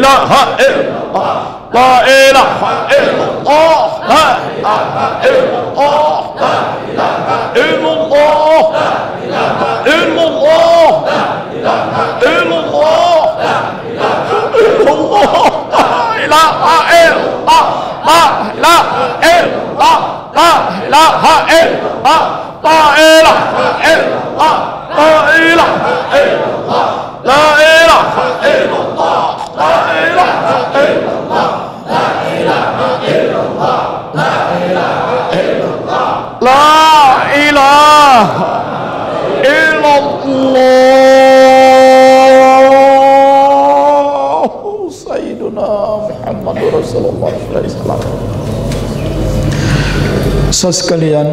ilaha illallah, la ilaha illallah, la ilaha illallah, la ilaha illallah, la ilaha illallah, la ilaha illallah, la ilaha illallah, la ilaha illallah, la ilaha illallah, la ilaha illallah, la ilaha illallah, la ilaha illallah, la ilaha illallah, la ilaha illallah, la ilaha illallah, la ilaha illallah, la ilaha illallah, Sayyiduna Muhammadur Rasulullah sallallahu alaihi wasallam. Sekalian,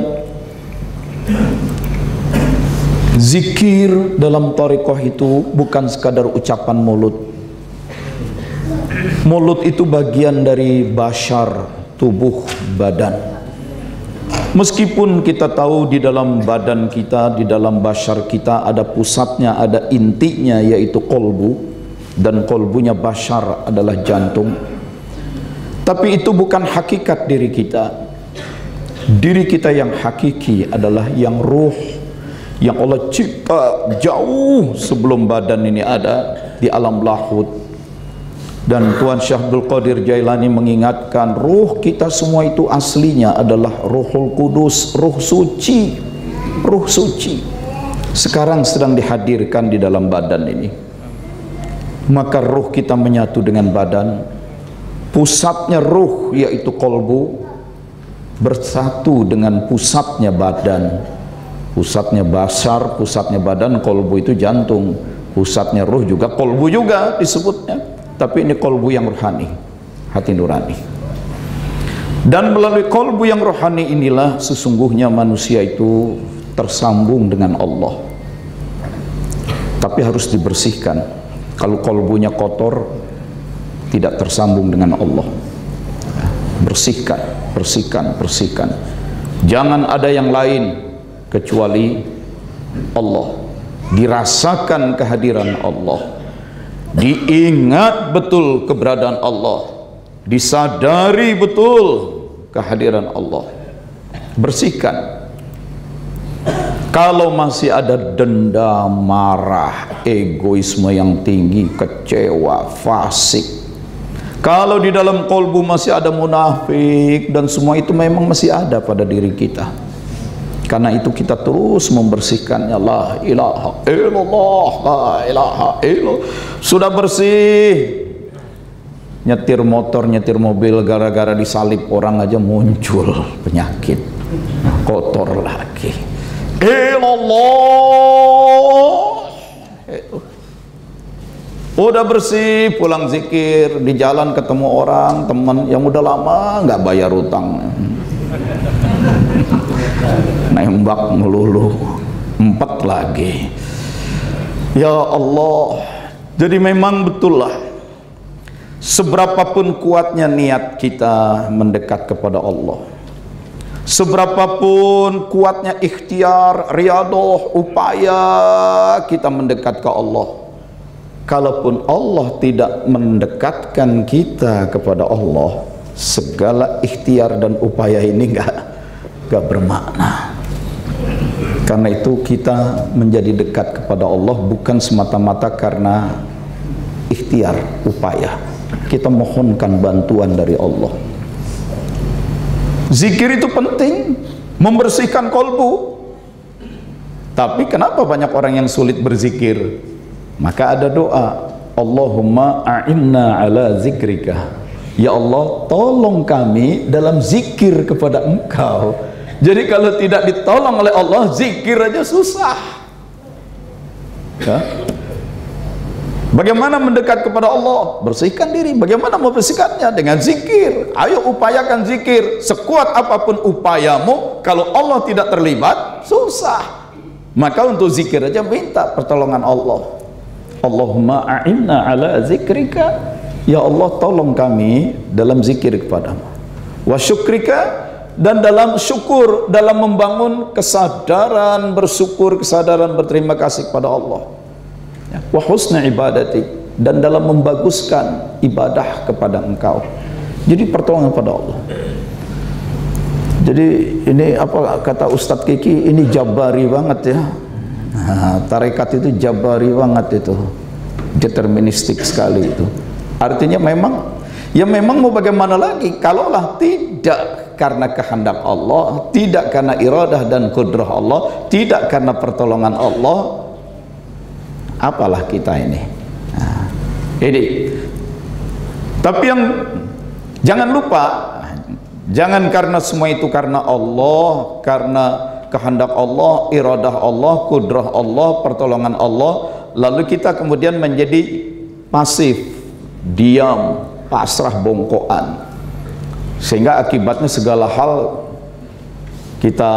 zikir dalam thariqah itu bukan sekadar ucapan mulut. Mulut itu bagian dari bashar, tubuh badan. Meskipun kita tahu di dalam badan kita, di dalam bashar kita ada pusatnya, ada intinya, yaitu kolbu, dan kolbunya bashar adalah jantung. Tapi itu bukan hakikat diri kita. Diri kita yang hakiki adalah yang ruh, yang Allah cipta jauh sebelum badan ini ada di alam lahut. Dan Tuan Syekh Abdul Qadir Jailani mengingatkan, ruh kita semua itu aslinya adalah Ruhul Kudus, ruh suci, ruh suci. Sekarang sedang dihadirkan di dalam badan ini. Maka ruh kita menyatu dengan badan. Pusatnya ruh yaitu kolbu bersatu dengan pusatnya badan. Pusatnya basar, pusatnya badan, kolbu itu jantung. Pusatnya ruh juga kolbu juga disebutnya. Tapi ini kolbu yang rohani, hati nurani. Dan melalui kolbu yang rohani inilah sesungguhnya manusia itu tersambung dengan Allah. Tapi harus dibersihkan. Kalau kolbunya kotor, tidak tersambung dengan Allah. Bersihkan, bersihkan, bersihkan. Jangan ada yang lain kecuali Allah. Dirasakan kehadiran Allah, diingat betul keberadaan Allah, disadari betul kehadiran Allah. Bersihkan. Kalau masih ada dendam, marah, egoisme yang tinggi, kecewa, fasik, kalau di dalam kolbu masih ada munafik, dan semua itu memang masih ada pada diri kita. Karena itu kita terus membersihkannya. La ilaha illallah, la ilaha illallah. Sudah bersih, nyetir motor, nyetir mobil, gara-gara disalib orang aja muncul penyakit, kotor lagi. Illallah. Udah bersih, pulang zikir, di jalan ketemu orang, teman yang udah lama nggak bayar utang, nembak melulu, 4 lagi. Ya Allah, jadi memang betul lah, seberapapun kuatnya niat kita mendekat kepada Allah, seberapapun kuatnya ikhtiar, riadoh, upaya kita mendekat ke Allah, kalaupun Allah tidak mendekatkan kita kepada Allah, segala ikhtiar dan upaya ini gak bermakna. Karena itu kita menjadi dekat kepada Allah bukan semata-mata karena ikhtiar, upaya. Kita mohonkan bantuan dari Allah. Zikir itu penting, membersihkan kolbu. Tapi kenapa banyak orang yang sulit berzikir? Maka ada doa, Allahumma a'inna ala zikrika. Ya Allah, tolong kami dalam zikir kepada Engkau. Jadi kalau tidak ditolong oleh Allah, zikir aja susah. Ya? Bagaimana mendekat kepada Allah? Bersihkan diri. Bagaimana membersihkannya? Dengan zikir. Ayo upayakan zikir. Sekuat apapun upayamu, kalau Allah tidak terlibat, susah. Maka untuk zikir aja minta pertolongan Allah. Allahumma a'inna ala zikrika. Ya Allah, tolong kami dalam zikir kepadamu. Wa syukrika, dan dalam syukur, dalam membangun kesadaran bersyukur, kesadaran berterima kasih kepada Allah. Wa husna ibadati, dan dalam membaguskan ibadah kepada Engkau. Jadi pertolongan pada Allah. Jadi ini apa kata Ustadz Kiki, ini jabari banget ya. Nah, tarekat itu jabari banget itu, deterministik sekali itu. Artinya memang, ya memang mau bagaimana lagi, kalaulah tidak karena kehendak Allah, tidak karena iradah dan kudrah Allah, tidak karena pertolongan Allah, apalah kita ini. Nah, ini. Tapi yang jangan lupa, jangan karena semua itu karena Allah, karena kehendak Allah, iradah Allah, kudrah Allah, pertolongan Allah, lalu kita kemudian menjadi pasif, diam, pasrah, bongkoan, sehingga akibatnya segala hal kita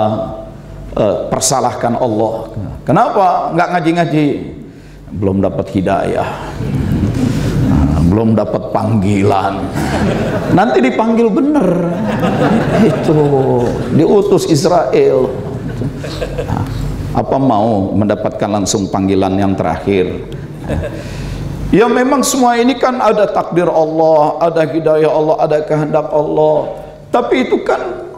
persalahkan Allah. Kenapa nggak ngaji-ngaji? Belum dapat hidayah, belum dapat panggilan. Nanti dipanggil bener, itu diutus Israel. Nah, apa mau mendapatkan langsung panggilan yang terakhir? Ya memang semua ini kan ada takdir Allah, ada hidayah Allah, ada kehendak Allah. Tapi itu kan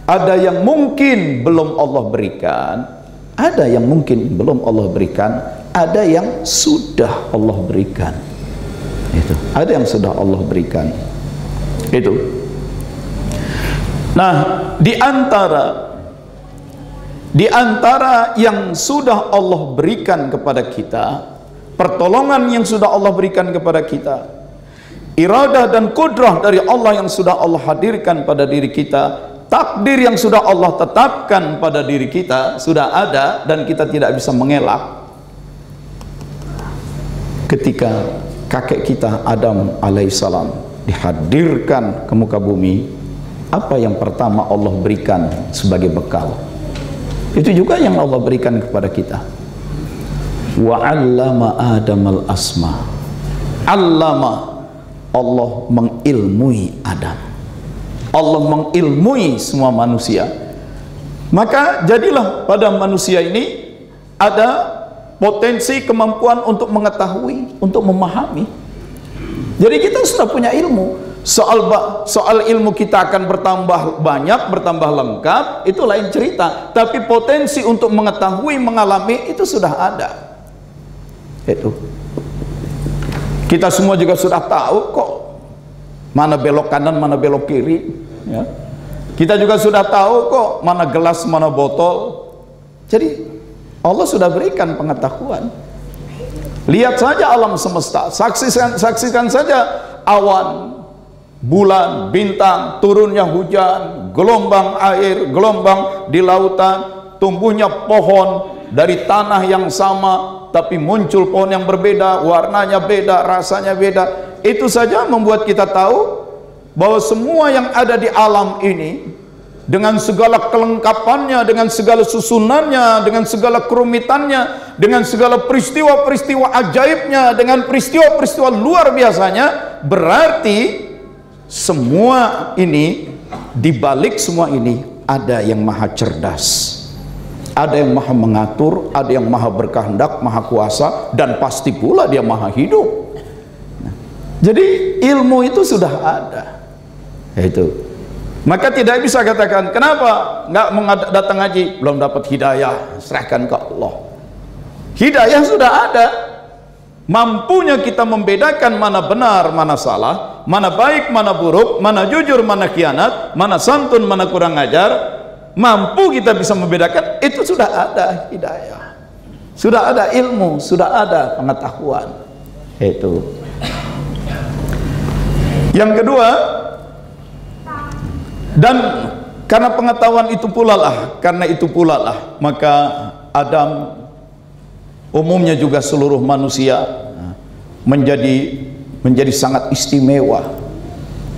ada yang mungkin belum Allah berikan, ada yang mungkin belum Allah berikan, ada yang sudah Allah berikan. Itu ada yang sudah Allah berikan. Itu. Nah, di antara yang sudah Allah berikan kepada kita, pertolongan yang sudah Allah berikan kepada kita, iradah dan kudrah dari Allah yang sudah Allah hadirkan pada diri kita, takdir yang sudah Allah tetapkan pada diri kita, sudah ada dan kita tidak bisa mengelak. Ketika kakek kita Adam alaihissalam dihadirkan ke muka bumi, apa yang pertama Allah berikan sebagai bekal? Itu juga yang Allah berikan kepada kita. Wa 'allama Adamal asma. Allama, Allah mengilmui Adam. Allah mengilmui semua manusia. Maka jadilah pada manusia ini ada potensi, kemampuan untuk mengetahui, untuk memahami. Jadi kita sudah punya ilmu. Soal ilmu kita akan bertambah banyak, bertambah lengkap, itu lain cerita. Tapi potensi untuk mengetahui, mengalami, itu sudah ada. Itu. Kita semua juga sudah tahu kok mana belok kanan, mana belok kiri. Ya. Kita juga sudah tahu kok mana gelas, mana botol. Jadi Allah sudah berikan pengetahuan. Lihat saja alam semesta, saksikan saja awan, bulan, bintang, turunnya hujan, gelombang air, gelombang di lautan, tumbuhnya pohon dari tanah yang sama, tapi muncul pohon yang berbeda, warnanya beda, rasanya beda. Itu saja membuat kita tahu bahwa semua yang ada di alam ini, dengan segala kelengkapannya, dengan segala susunannya, dengan segala kerumitannya, dengan segala peristiwa-peristiwa ajaibnya, dengan peristiwa-peristiwa luar biasanya, berarti semua ini, dibalik semua ini ada yang maha cerdas, ada yang maha mengatur, ada yang maha berkehendak, maha kuasa, dan pasti pula dia maha hidup. Nah, jadi ilmu itu sudah ada. Itu. Maka tidak bisa katakan, kenapa nggak datang ngaji? Belum dapat hidayah, serahkan ke Allah. Hidayah sudah ada. Mampunya kita membedakan mana benar, mana salah, mana baik, mana buruk, mana jujur, mana khianat, mana santun, mana kurang ajar. Mampu kita bisa membedakan, itu sudah ada hidayah. Sudah ada ilmu, sudah ada pengetahuan. Itu. Yang kedua, dan karena pengetahuan itu pula lah, maka Adam, umumnya juga seluruh manusia, menjadi sangat istimewa,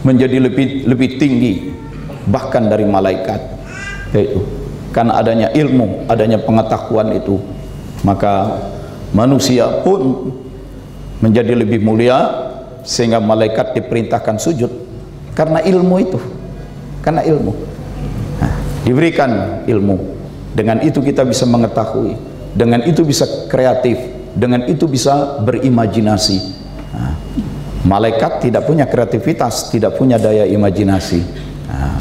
menjadi lebih tinggi bahkan dari malaikat. Yaitu karena adanya ilmu, adanya pengetahuan itu, maka manusia pun menjadi lebih mulia, sehingga malaikat diperintahkan sujud karena ilmu itu. Karena ilmu, nah, diberikan ilmu, dengan itu kita bisa mengetahui, dengan itu bisa kreatif, dengan itu bisa berimajinasi, Malaikat tidak punya kreativitas, tidak punya daya imajinasi. Nah,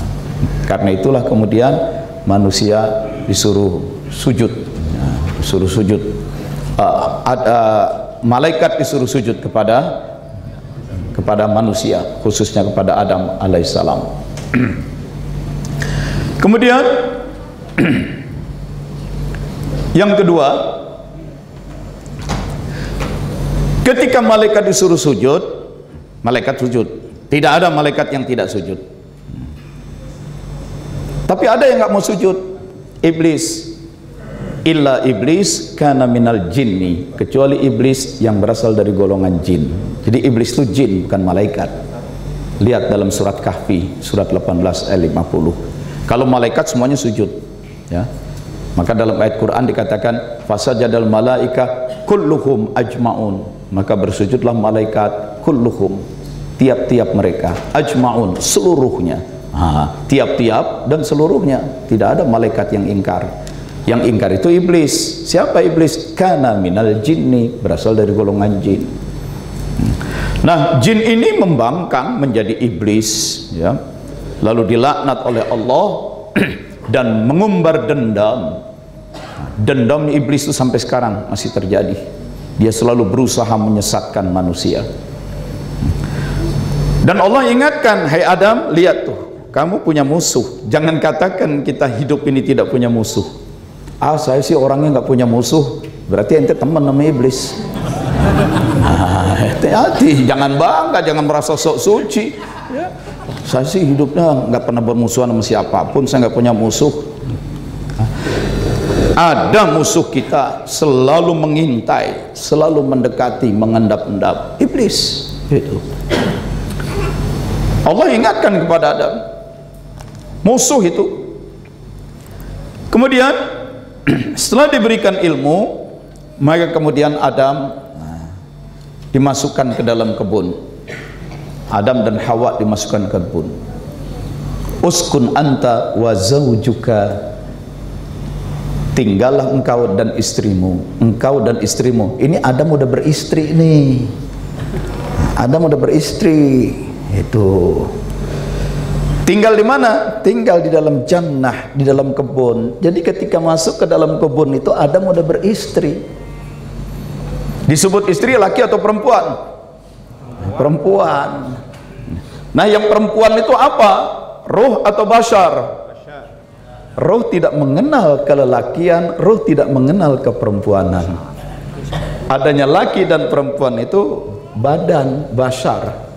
karena itulah kemudian manusia disuruh sujud. Nah, disuruh sujud. Malaikat disuruh sujud kepada manusia, khususnya kepada Adam alaihissalam. Kemudian yang kedua, ketika malaikat disuruh sujud, malaikat sujud. Tidak ada malaikat yang tidak sujud. Tapi ada yang nggak mau sujud. Iblis. Illa iblis kana minal jinni, kecuali iblis yang berasal dari golongan jin. Jadi iblis itu jin, bukan malaikat. Lihat dalam surat Kahfi, surat 18 ayat 50. Kalau malaikat semuanya sujud, ya. Maka dalam ayat Quran dikatakan fasajadal malaika kulluhum ajmaun, maka bersujudlah malaikat kulluhum, tiap-tiap mereka, ajmaun, seluruhnya. Tiap-tiap dan seluruhnya, tidak ada malaikat yang ingkar. Yang ingkar itu iblis. Siapa iblis? Kana minal jinni, berasal dari golongan jin. Nah, jin ini membangkang menjadi iblis, ya. Lalu dilaknat oleh Allah dan mengumbar dendam. Dendam iblis itu sampai sekarang masih terjadi. Dia selalu berusaha menyesatkan manusia. Dan Allah ingatkan, hai Adam, lihat tuh, kamu punya musuh. Jangan katakan kita hidup ini tidak punya musuh. Saya sih orangnya nggak punya musuh, berarti ente teman sama iblis. Hati-hati, jangan bangga, jangan merasa sok suci. Saya sih hidupnya nggak pernah bermusuhan sama siapapun, saya nggak punya musuh. Ada musuh kita, selalu mengintai, selalu mendekati, mengendap-endap, iblis. Itu. Allah ingatkan kepada Adam, musuh itu. Kemudian setelah diberikan ilmu, maka kemudian Adam dimasukkan ke dalam kebun. Adam dan Hawa dimasukkan ke kebun. Uskun anta wa zawjuka, tinggallah engkau dan istrimu. Engkau dan istrimu. Ini Adam udah beristri nih. Adam udah beristri. Itu. Tinggal di mana? Tinggal di dalam jannah, di dalam kebun. Jadi ketika masuk ke dalam kebun itu Adam udah beristri. Disebut istri laki atau perempuan? Perempuan. Nah, yang perempuan itu apa? Ruh atau bashar? Ruh tidak mengenal kelelakian, ruh tidak mengenal keperempuanan. Adanya laki dan perempuan itu badan, bashar.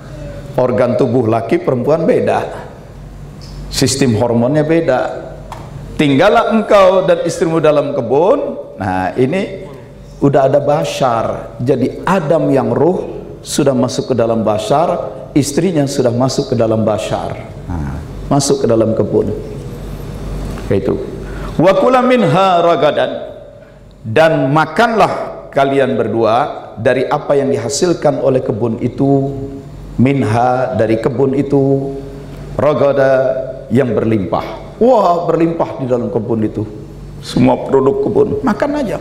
Organ tubuh laki perempuan beda. Sistem hormonnya beda. Tinggallah engkau dan istrimu dalam kebun. Nah, ini udah ada bashar. Jadi Adam yang ruh sudah masuk ke dalam bashar, istrinya sudah masuk ke dalam bashar. Nah, masuk ke dalam kebun. Itu. Wa kula minha ragadan, dan makanlah kalian berdua dari apa yang dihasilkan oleh kebun itu. Minha, dari kebun itu, ragada, yang berlimpah. Wah, berlimpah di dalam kebun itu. Semua produk kebun, makan aja.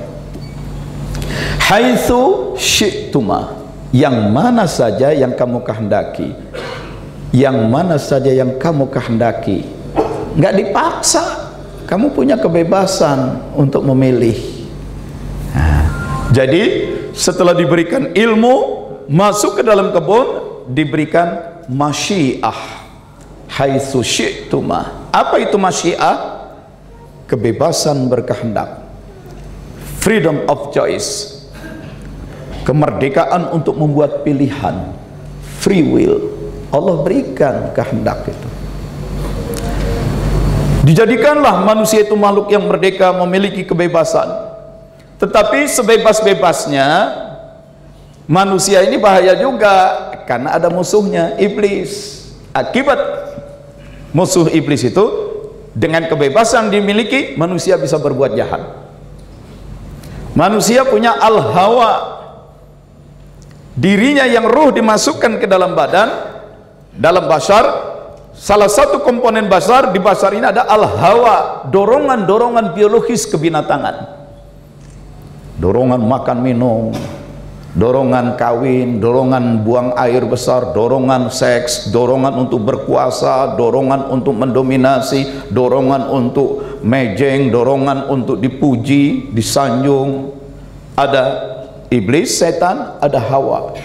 Haitsu syi'tuma, yang mana saja yang kamu kehendaki. Yang mana saja yang kamu kehendaki. Nggak dipaksa. Kamu punya kebebasan untuk memilih. Nah, jadi setelah diberikan ilmu, masuk ke dalam kebun, diberikan masyiah. Haitsu syi'tuma. Apa itu masyiah? Kebebasan berkehendak. Freedom of choice. Kemerdekaan untuk membuat pilihan. Free will. Allah berikan kehendak itu. Dijadikanlah manusia itu makhluk yang merdeka, memiliki kebebasan. Tetapi sebebas-bebasnya, manusia ini bahaya juga, karena ada musuhnya, iblis. Akibat musuh iblis itu, dengan kebebasan dimiliki, manusia bisa berbuat jahat. Manusia punya al-hawa, dirinya yang ruh dimasukkan ke dalam badan, dalam bashar. Salah satu komponen bashar, di bashar ini ada al-hawa, dorongan-dorongan biologis kebinatangan. Dorongan makan minum, dorongan kawin, dorongan buang air besar, dorongan seks, dorongan untuk berkuasa, dorongan untuk mendominasi, dorongan untuk mejeng, dorongan untuk dipuji, disanjung. Ada iblis, setan, ada Hawa,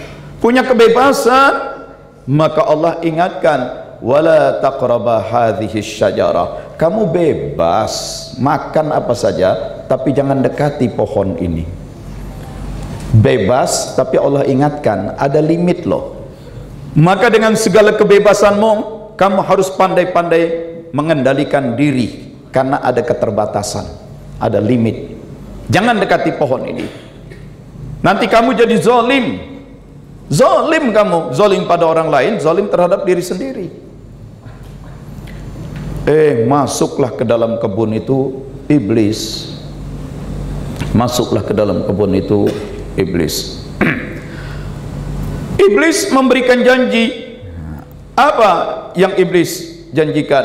punya kebebasan. Maka Allah ingatkan, wala taqraba hadhihi syajarah, kamu bebas makan apa saja, tapi jangan dekati pohon ini. Bebas, tapi Allah ingatkan ada limit loh. Maka dengan segala kebebasanmu, kamu harus pandai-pandai mengendalikan diri, karena ada keterbatasan, ada limit. Jangan dekati pohon ini, nanti kamu jadi zalim. Zalim kamu, zalim pada orang lain, zalim terhadap diri sendiri. Masuklah ke dalam kebun itu iblis. Masuklah ke dalam kebun itu iblis. Iblis memberikan janji. Apa yang iblis janjikan?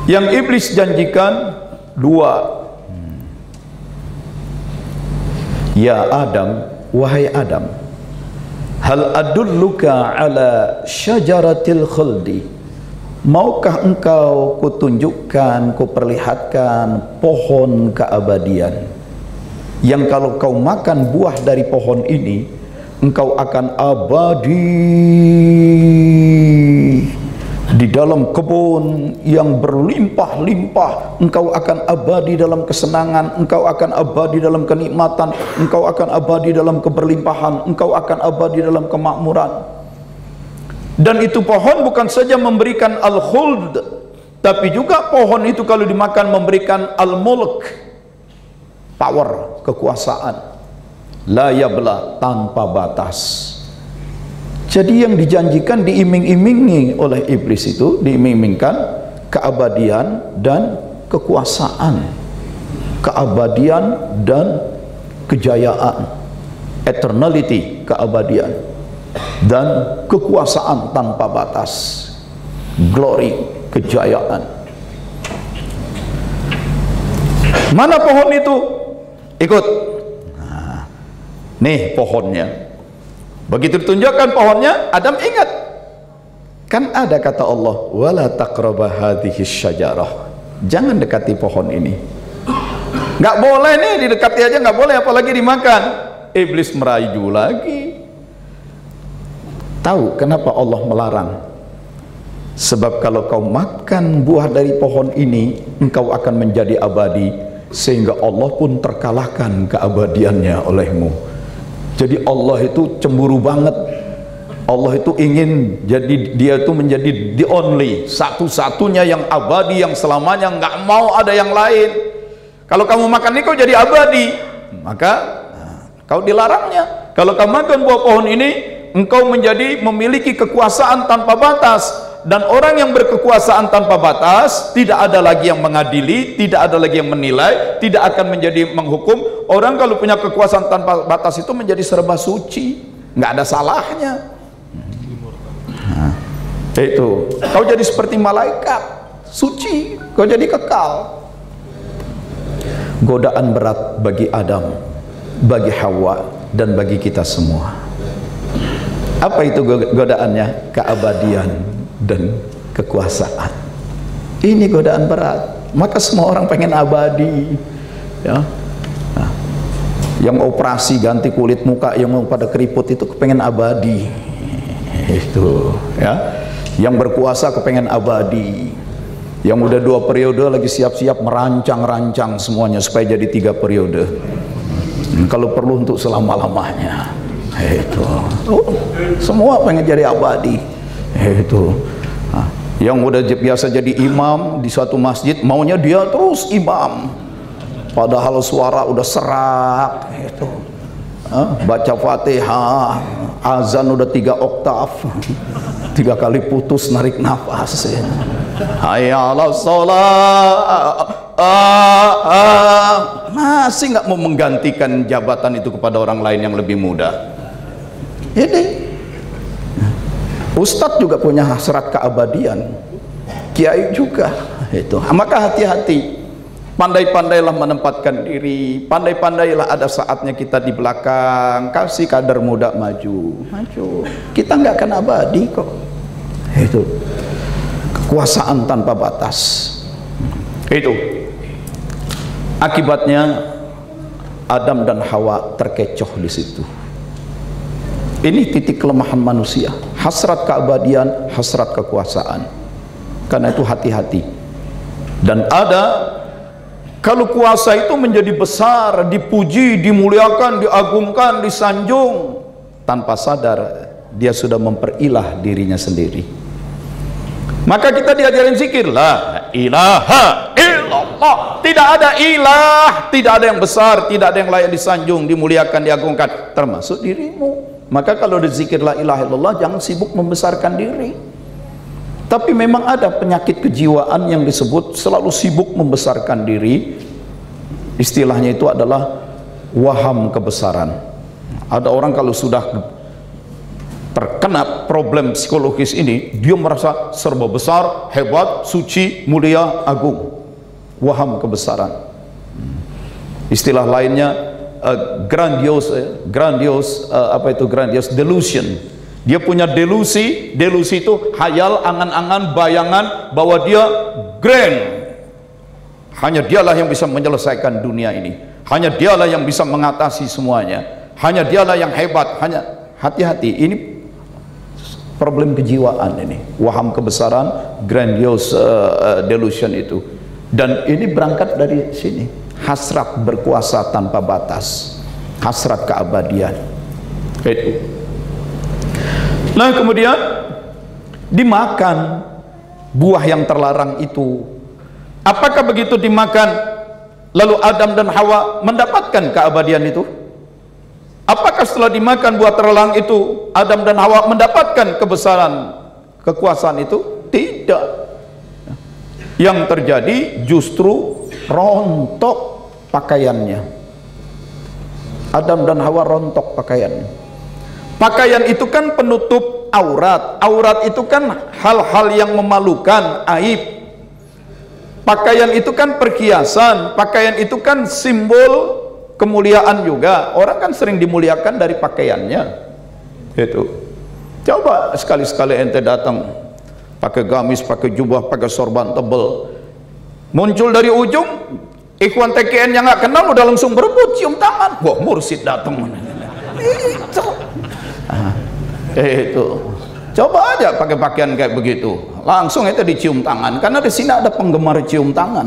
Yang iblis janjikan dua. Ya Adam, wahai Adam, hal adulluka ala syajaratil khuldi, maukah engkau kutunjukkan, kuperlihatkan pohon keabadian, yang kalau kau makan buah dari pohon ini, engkau akan abadi di dalam kebun yang berlimpah-limpah. Engkau akan abadi dalam kesenangan, engkau akan abadi dalam kenikmatan, engkau akan abadi dalam keberlimpahan, engkau akan abadi dalam kemakmuran. Dan itu pohon bukan saja memberikan al-khuld, tapi juga pohon itu kalau dimakan memberikan al-mulk, power, kekuasaan, la yabla, tanpa batas. Jadi yang dijanjikan, diiming-imingi oleh iblis itu, diiming-imingkan keabadian dan kekuasaan, keabadian dan kejayaan, eternality, keabadian dan kekuasaan tanpa batas, glory, kejayaan. Mana pohon itu? Ikut. Nah, nih pohonnya. Begitu ditunjukkan pohonnya, Adam ingat. Kan ada kata Allah, wala taqraba hadhihi syajarah, jangan dekati pohon ini. Nggak boleh nih, didekati aja nggak boleh, apalagi dimakan. Iblis merayu lagi. Tahu kenapa Allah melarang? Sebab kalau kau makan buah dari pohon ini, engkau akan menjadi abadi, sehingga Allah pun terkalahkan keabadiannya olehmu. Jadi Allah itu cemburu banget. Allah itu ingin jadi, dia itu menjadi the only, satu-satunya yang abadi, yang selamanya, nggak mau ada yang lain. Kalau kamu makan ini kau jadi abadi, maka kau dilarangnya. Kalau kamu makan buah pohon ini, engkau menjadi memiliki kekuasaan tanpa batas. Dan orang yang berkekuasaan tanpa batas, tidak ada lagi yang mengadili, tidak ada lagi yang menilai, tidak akan menjadi menghukum. Orang kalau punya kekuasaan tanpa batas itu menjadi serba suci, nggak ada salahnya. Nah, itu kau jadi seperti malaikat suci, kau jadi kekal. Godaan berat bagi Adam, bagi Hawa, dan bagi kita semua. Apa itu godaannya? Keabadian dan kekuasaan. Ini godaan berat. Maka semua orang pengen abadi, ya. Nah, yang operasi ganti kulit muka, yang mau pada keriput itu kepengen abadi, itu, ya. Yang berkuasa kepengen abadi, yang udah 2 periode lagi siap-siap merancang-rancang semuanya supaya jadi 3 periode. Kalau perlu untuk selama-lamanya, itu. Semua pengen jadi abadi. Itu yang udah biasa jadi imam di suatu masjid, maunya dia terus imam, padahal suara udah serak, itu baca Fatihah, azan udah 3 oktav, 3 kali putus narik nafas, ya. Hayya 'alas shalah, masih nggak mau menggantikan jabatan itu kepada orang lain yang lebih muda. Ini Ustadz juga punya hasrat keabadian, kiai juga, itu. Maka hati-hati, Pandai-pandailah menempatkan diri, pandai-pandailah ada saatnya kita di belakang, kasih kader muda maju. Kita nggak akan abadi kok. Itu kekuasaan tanpa batas. Itu akibatnya Adam dan Hawa terkecoh di situ. Ini titik kelemahan manusia, hasrat keabadian, hasrat kekuasaan. Karena itu hati-hati. Dan ada, kalau kuasa itu menjadi besar, dipuji, dimuliakan, diagungkan, disanjung, tanpa sadar dia sudah memperilah dirinya sendiri. Maka kita diajarin zikir, la ilaha illallah. Tidak ada ilah, tidak ada yang besar, tidak ada yang layak disanjung, dimuliakan, diagungkan, termasuk dirimu. Maka kalau dizikir la ilaha illallah, jangan sibuk membesarkan diri. Tapi memang ada penyakit kejiwaan yang disebut selalu sibuk membesarkan diri. Istilahnya itu adalah waham kebesaran. Ada orang kalau sudah terkena problem psikologis ini, dia merasa serba besar, hebat, suci, mulia, agung. Waham kebesaran. Istilah lainnya grandiose delusion. Dia punya delusi itu hayal, angan-angan, bayangan bahwa dia grand. Hanya dialah yang bisa menyelesaikan dunia ini. Hanya dialah yang bisa mengatasi semuanya. Hanya dialah yang hebat. Hanya hati-hati, ini problem kejiwaan ini. Waham kebesaran, grandiose delusion itu. Dan ini berangkat dari sini. Hasrat berkuasa tanpa batas. Hasrat keabadian. Itu. Nah kemudian dimakan buah yang terlarang itu. Apakah begitu dimakan lalu Adam dan Hawa mendapatkan keabadian itu? Apakah setelah dimakan buah terlarang itu Adam dan Hawa mendapatkan kebesaran kekuasaan itu? Tidak. Yang terjadi justru rontok pakaiannya. Adam dan Hawa rontok pakaiannya. Pakaian itu kan penutup aurat. Aurat itu kan hal-hal yang memalukan, aib. Pakaian itu kan perhiasan. Pakaian itu kan simbol kemuliaan juga. Orang kan sering dimuliakan dari pakaiannya. Itu. Coba sekali-sekali ente datang pakai gamis, pakai jubah, pakai sorban tebel. Muncul dari ujung, ikhwan TKN yang nggak kenal udah langsung berebut cium tangan. Wah, mursid datang. Itu coba aja pakai pakaian kayak begitu, langsung itu dicium tangan. Karena di sini ada penggemar cium tangan,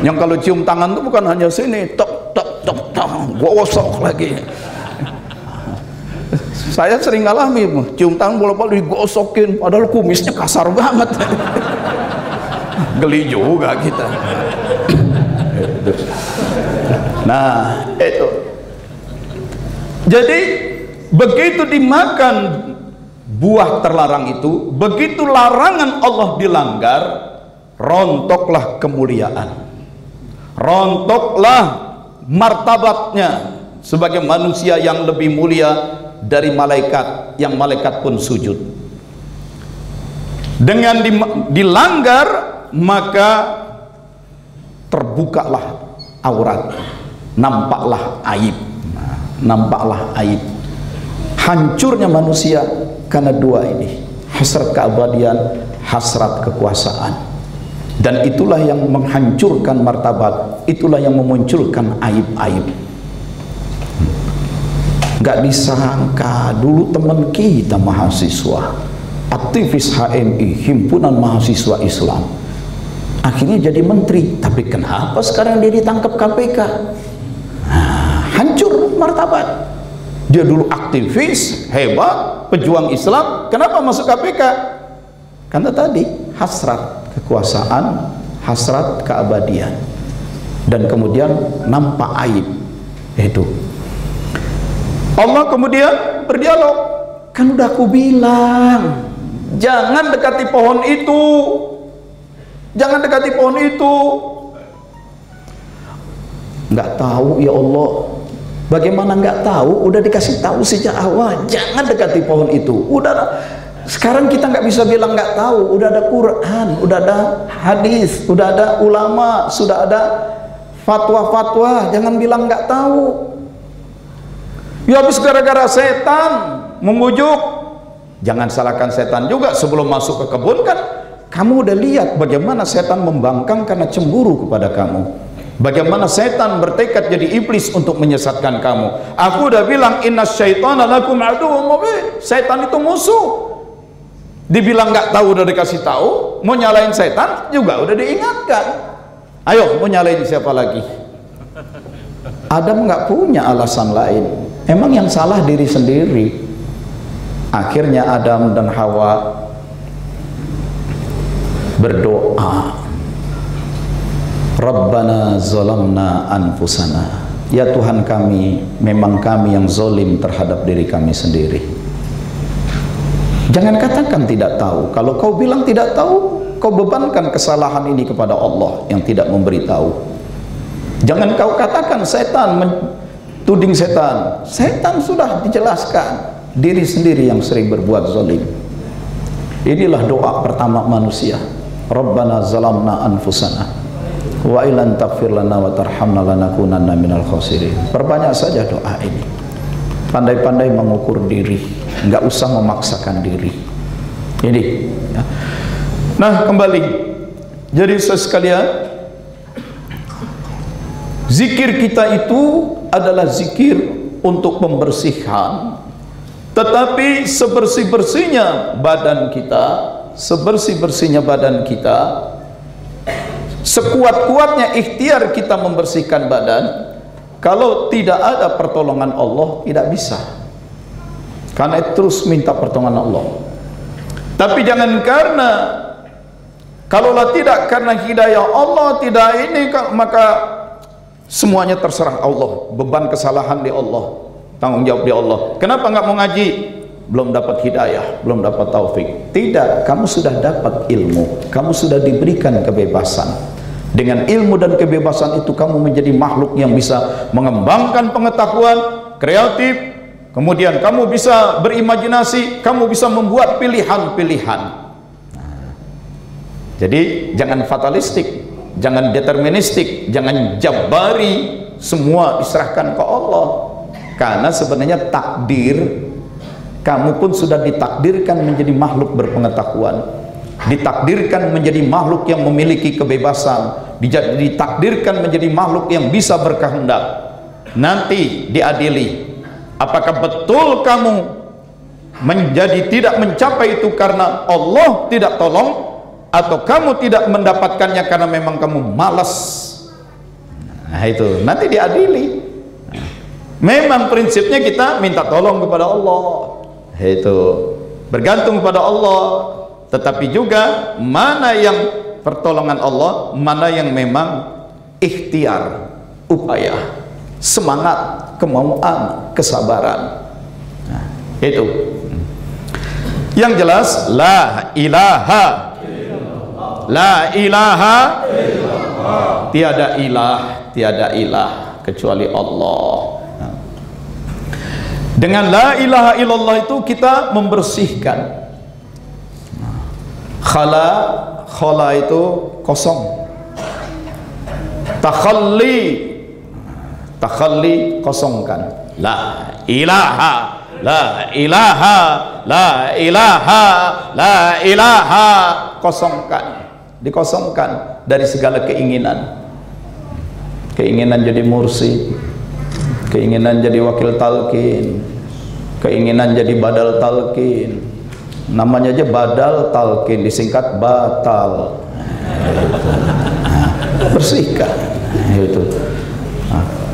yang kalau cium tangan itu bukan hanya sini, tok tok tok tok, gosok lagi. Saya sering alami cium tangan bolak-balik digosokin, padahal kumisnya kasar banget. Geli juga kita. Nah itu, jadi begitu dimakan buah terlarang itu, begitu larangan Allah dilanggar, rontoklah kemuliaan, rontoklah martabatnya sebagai manusia yang lebih mulia dari malaikat, yang malaikat pun sujud. Dengan dilanggar, maka terbukalah aurat, nampaklah aib, nampaklah aib. Hancurnya manusia karena dua ini, hasrat keabadian, hasrat kekuasaan. Dan itulah yang menghancurkan martabat, itulah yang memunculkan aib-aib. Gak disangka dulu teman kita mahasiswa, aktivis HMI, Himpunan Mahasiswa Islam, akhirnya jadi menteri. Tapi kenapa sekarang dia ditangkap KPK? Nah, hancur martabat. Dia dulu aktivis, hebat, pejuang Islam, kenapa masuk KPK? Karena tadi hasrat kekuasaan, hasrat keabadian, dan kemudian nampak aib. Itu Allah kemudian berdialog, kan udah aku bilang jangan dekati pohon itu, jangan dekati pohon itu. Nggak tahu ya Allah. Bagaimana nggak tahu? Udah dikasih tahu sejak awal, jangan dekati pohon itu. Udah, sekarang kita nggak bisa bilang nggak tahu. Udah ada Quran, udah ada hadis, udah ada ulama, sudah ada fatwa-fatwa, jangan bilang nggak tahu. Ya habis gara-gara setan membujuk. Jangan salahkan setan juga. Sebelum masuk ke kebun kan kamu udah lihat bagaimana setan membangkang karena cemburu kepada kamu, bagaimana setan bertekad jadi iblis untuk menyesatkan kamu. Aku udah bilang innasyaitana lakum aduwwum mubin, setan itu musuh. Dibilang nggak tahu udah dikasih tahu, mau nyalain setan juga udah diingatkan. Ayo mau nyalain siapa lagi? Adam nggak punya alasan lain. Emang yang salah diri sendiri. Akhirnya Adam dan Hawa berdoa, Rabbana zalamna anfusana, ya Tuhan kami, memang kami yang zolim terhadap diri kami sendiri. Jangan katakan tidak tahu. Kalau kau bilang tidak tahu, kau bebankan kesalahan ini kepada Allah yang tidak memberitahu. Jangan kau katakan setan, tuding setan. Setan sudah dijelaskan, diri sendiri yang sering berbuat zalim. Inilah doa pertama manusia. Rabbana zalamna anfusana wa ilan taghfir lana wa tarhamna lanakunanna minal khasirin. Perbanyak saja doa ini. Pandai-pandai mengukur diri, nggak usah memaksakan diri. Ini ya. Nah kembali, jadi sekalian, zikir kita itu adalah zikir untuk membersihkan. Tetapi sebersih-bersihnya badan kita, sebersih-bersihnya badan kita, sekuat-kuatnya ikhtiar kita membersihkan badan, kalau tidak ada pertolongan Allah tidak bisa. Karena terus minta pertolongan Allah. Tapi jangan karena, kalaulah tidak karena hidayah Allah, tidak ini, maka semuanya terserah Allah, beban kesalahan di Allah, tanggung jawab di Allah. Kenapa nggak mau ngaji? Belum dapat hidayah, belum dapat taufik. Tidak, kamu sudah dapat ilmu, kamu sudah diberikan kebebasan. Dengan ilmu dan kebebasan itu kamu menjadi makhluk yang bisa mengembangkan pengetahuan, kreatif, kemudian kamu bisa berimajinasi, kamu bisa membuat pilihan-pilihan. Jadi jangan fatalistik, jangan deterministik, jangan jabari, semua diserahkan ke Allah. Karena sebenarnya takdir, kamu pun sudah ditakdirkan menjadi makhluk berpengetahuan, ditakdirkan menjadi makhluk yang memiliki kebebasan, ditakdirkan menjadi makhluk yang bisa berkehendak. Nanti diadili, apakah betul kamu menjadi tidak mencapai itu karena Allah tidak tolong, atau kamu tidak mendapatkannya karena memang kamu malas. Nah itu nanti diadili. Memang prinsipnya kita minta tolong kepada Allah, itu bergantung kepada Allah. Tetapi juga mana yang pertolongan Allah, mana yang memang ikhtiar, upaya, semangat, kemauan, kesabaran. Nah, itu yang jelas. La ilaha, la ilaha, tiada ilah, tiada ilah kecuali Allah. Dengan la ilaha illallah itu kita membersihkan. Khala, khala itu kosong. Takhalli, takhalli kosongkan. La ilaha, la ilaha, la ilaha, la ilaha, kosongkan, dikosongkan dari segala keinginan. Keinginan jadi mursyid, keinginan jadi wakil talqin, keinginan jadi badal talqin. Namanya aja badal talqin, disingkat batal. Bersihkan itu.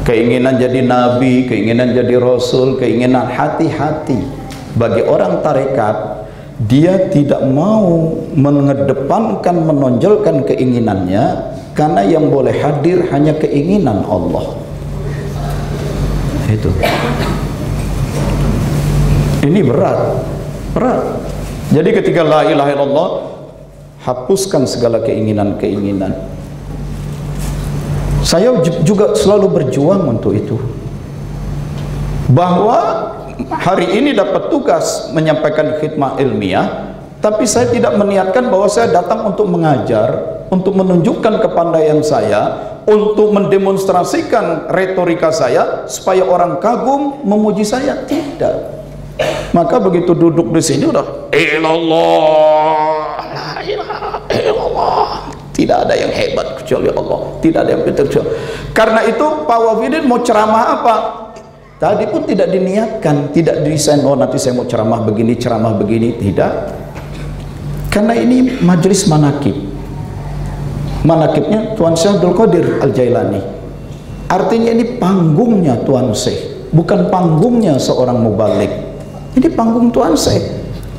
Keinginan jadi nabi, keinginan jadi rasul, keinginan, hati-hati. Bagi orang tarekat, dia tidak mau mengedepankan, menonjolkan keinginannya, karena yang boleh hadir hanya keinginan Allah. Itu. Ini berat, berat. Jadi ketika la ilaha illallah, hapuskan segala keinginan-keinginan. Saya juga selalu berjuang untuk itu. Bahwa hari ini dapat tugas menyampaikan khidmah ilmiah, tapi saya tidak meniatkan bahwa saya datang untuk mengajar, untuk menunjukkan kepandaian saya, untuk mendemonstrasikan retorika saya supaya orang kagum memuji saya, tidak. Maka begitu duduk di sini udah ilallah, la ilaha illallah, tidak ada yang hebat kecuali Allah, tidak ada yang pintar kecuali. Karena itu Pak Wafidin mau ceramah apa? Tadi pun tidak diniatkan, tidak desain, oh nanti saya mau ceramah begini, tidak. Karena ini majelis manakib. Manakibnya Tuan Syekh Abdul Qadir Al-Jailani. Artinya ini panggungnya Tuan Syekh, bukan panggungnya seorang mubalik. Ini panggung Tuan Syekh.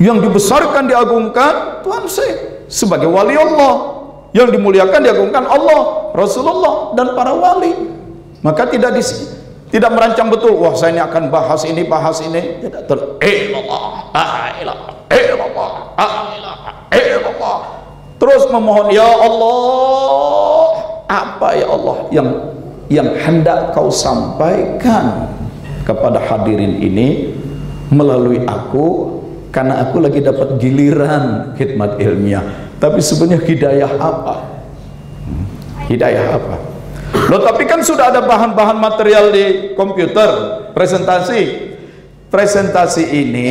Yang dibesarkan, diagungkan Tuan Syekh sebagai wali Allah. Yang dimuliakan, diagungkan Allah, Rasulullah, dan para wali. Maka tidak merancang betul, wah saya ini akan bahas ini, tidak. Terus memohon, ya Allah, apa ya Allah yang hendak kau sampaikan kepada hadirin ini melalui aku, karena aku lagi dapat giliran khidmat ilmiah. Tapi sebenarnya hidayah apa? Hidayah apa? Loh, tapi kan sudah ada bahan-bahan material di komputer, presentasi ini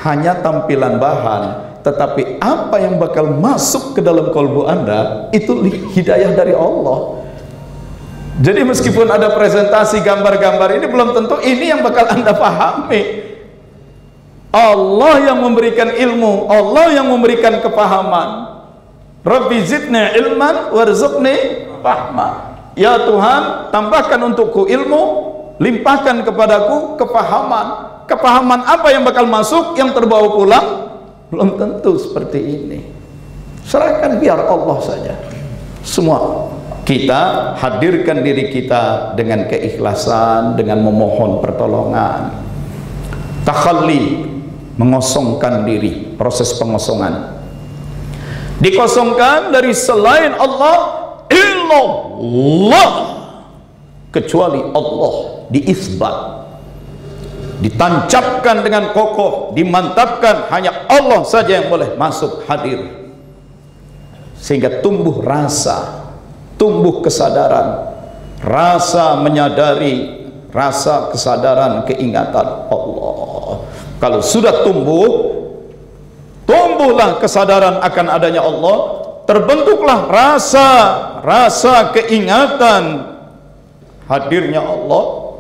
hanya tampilan bahan, tetapi apa yang bakal masuk ke dalam kolbu Anda itu hidayah dari Allah. Jadi meskipun ada presentasi gambar-gambar ini, belum tentu ini yang bakal Anda pahami. Allah yang memberikan ilmu, Allah yang memberikan kepahaman. Rabbi zidni ilman warzuqni fahma. Ya Tuhan, tambahkan untukku ilmu, limpahkan kepadaku kepahaman. Kepahaman apa yang bakal masuk, yang terbawa pulang? Belum tentu seperti ini. Serahkan biar Allah saja. Semua kita hadirkan diri kita dengan keikhlasan, dengan memohon pertolongan. Takhalli, mengosongkan diri, proses pengosongan. Dikosongkan dari selain Allah, illallah, kecuali Allah, diisbat, ditancapkan dengan kokoh, dimantapkan, hanya Allah saja yang boleh masuk hadir, sehingga tumbuh rasa, tumbuh kesadaran, rasa menyadari, rasa kesadaran, keingatan Allah. Kalau sudah tumbuhlah kesadaran akan adanya Allah, terbentuklah rasa keingatan hadirnya Allah.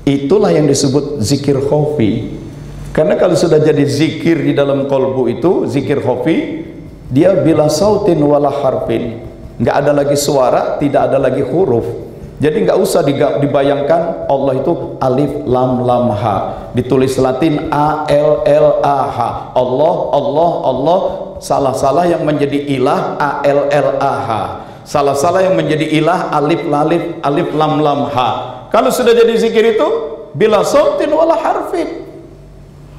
Itulah yang disebut zikir khafi. Karena kalau sudah jadi zikir di dalam kolbu itu, zikir khafi, dia bila sautin wala harfin, nggak ada lagi suara, tidak ada lagi huruf. Jadi nggak usah dibayangkan Allah itu alif lam lam ha, ditulis Latin a l l a h, Allah, salah yang menjadi ilah a l l a h, salah yang menjadi ilah alif lam lam ha. Kalau sudah jadi zikir itu bila sautin wala harfin,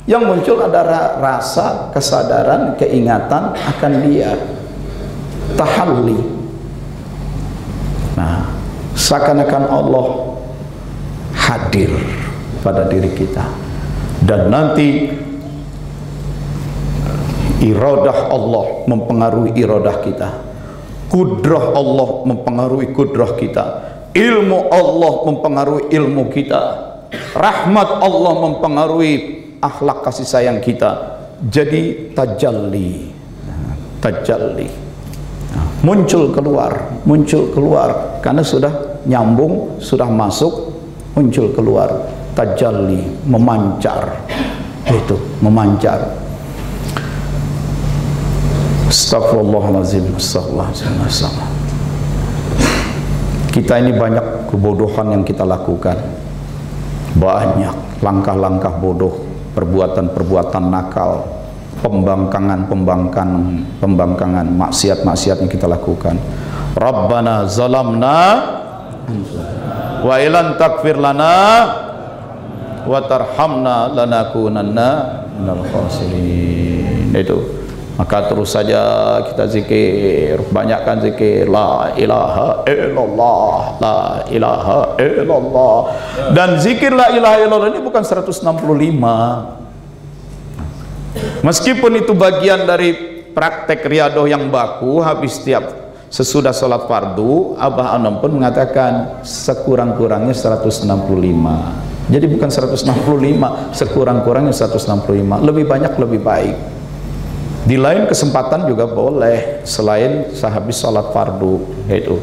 yang muncul ada rasa kesadaran, keingatan akan dia, tahalli. Nah, seakan-akan Allah hadir pada diri kita, dan nanti iradah Allah mempengaruhi iradah kita, kudrah Allah mempengaruhi kudrah kita, ilmu Allah mempengaruhi ilmu kita, rahmat Allah mempengaruhi akhlak kasih sayang kita. Jadi tajalli, muncul keluar karena sudah nyambung, sudah masuk, muncul keluar, tajalli, memancar, itu memancar. Astagfirullahaladzim, astagfirullahaladzim. Kita ini banyak kebodohan yang kita lakukan, banyak langkah-langkah bodoh, perbuatan-perbuatan nakal, pembangkangan, maksiat-maksiat yang kita lakukan. Rabbana zalamna wa ilan takfir lana wa tarhamna lanakunanna minal khasirin. Itu. Maka terus saja kita zikir, banyakkan zikir la ilaha illallah, la ilaha illallah. Dan zikir la ilaha illallah ini bukan 165. Meskipun itu bagian dari praktek riadoh yang baku, habis sesudah sholat fardu, Abah Anom pun mengatakan sekurang-kurangnya 165. Jadi bukan 165, sekurang-kurangnya 165. Lebih banyak lebih baik. Di lain kesempatan juga boleh selain sehabis sholat fardu, itu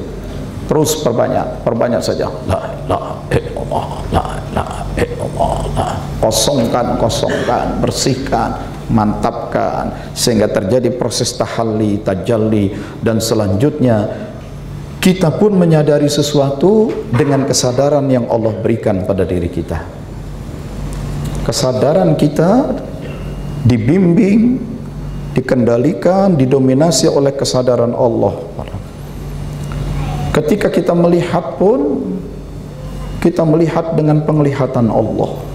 terus perbanyak saja. La ilaha illallah, la ilaha illallah, la. Kosongkan, bersihkan, mantapkan, sehingga terjadi proses tahalli, tajalli, dan selanjutnya kita pun menyadari sesuatu dengan kesadaran yang Allah berikan pada diri kita. Kesadaran kita dibimbing, dikendalikan, didominasi oleh kesadaran Allah. Ketika kita melihat pun, kita melihat dengan penglihatan Allah.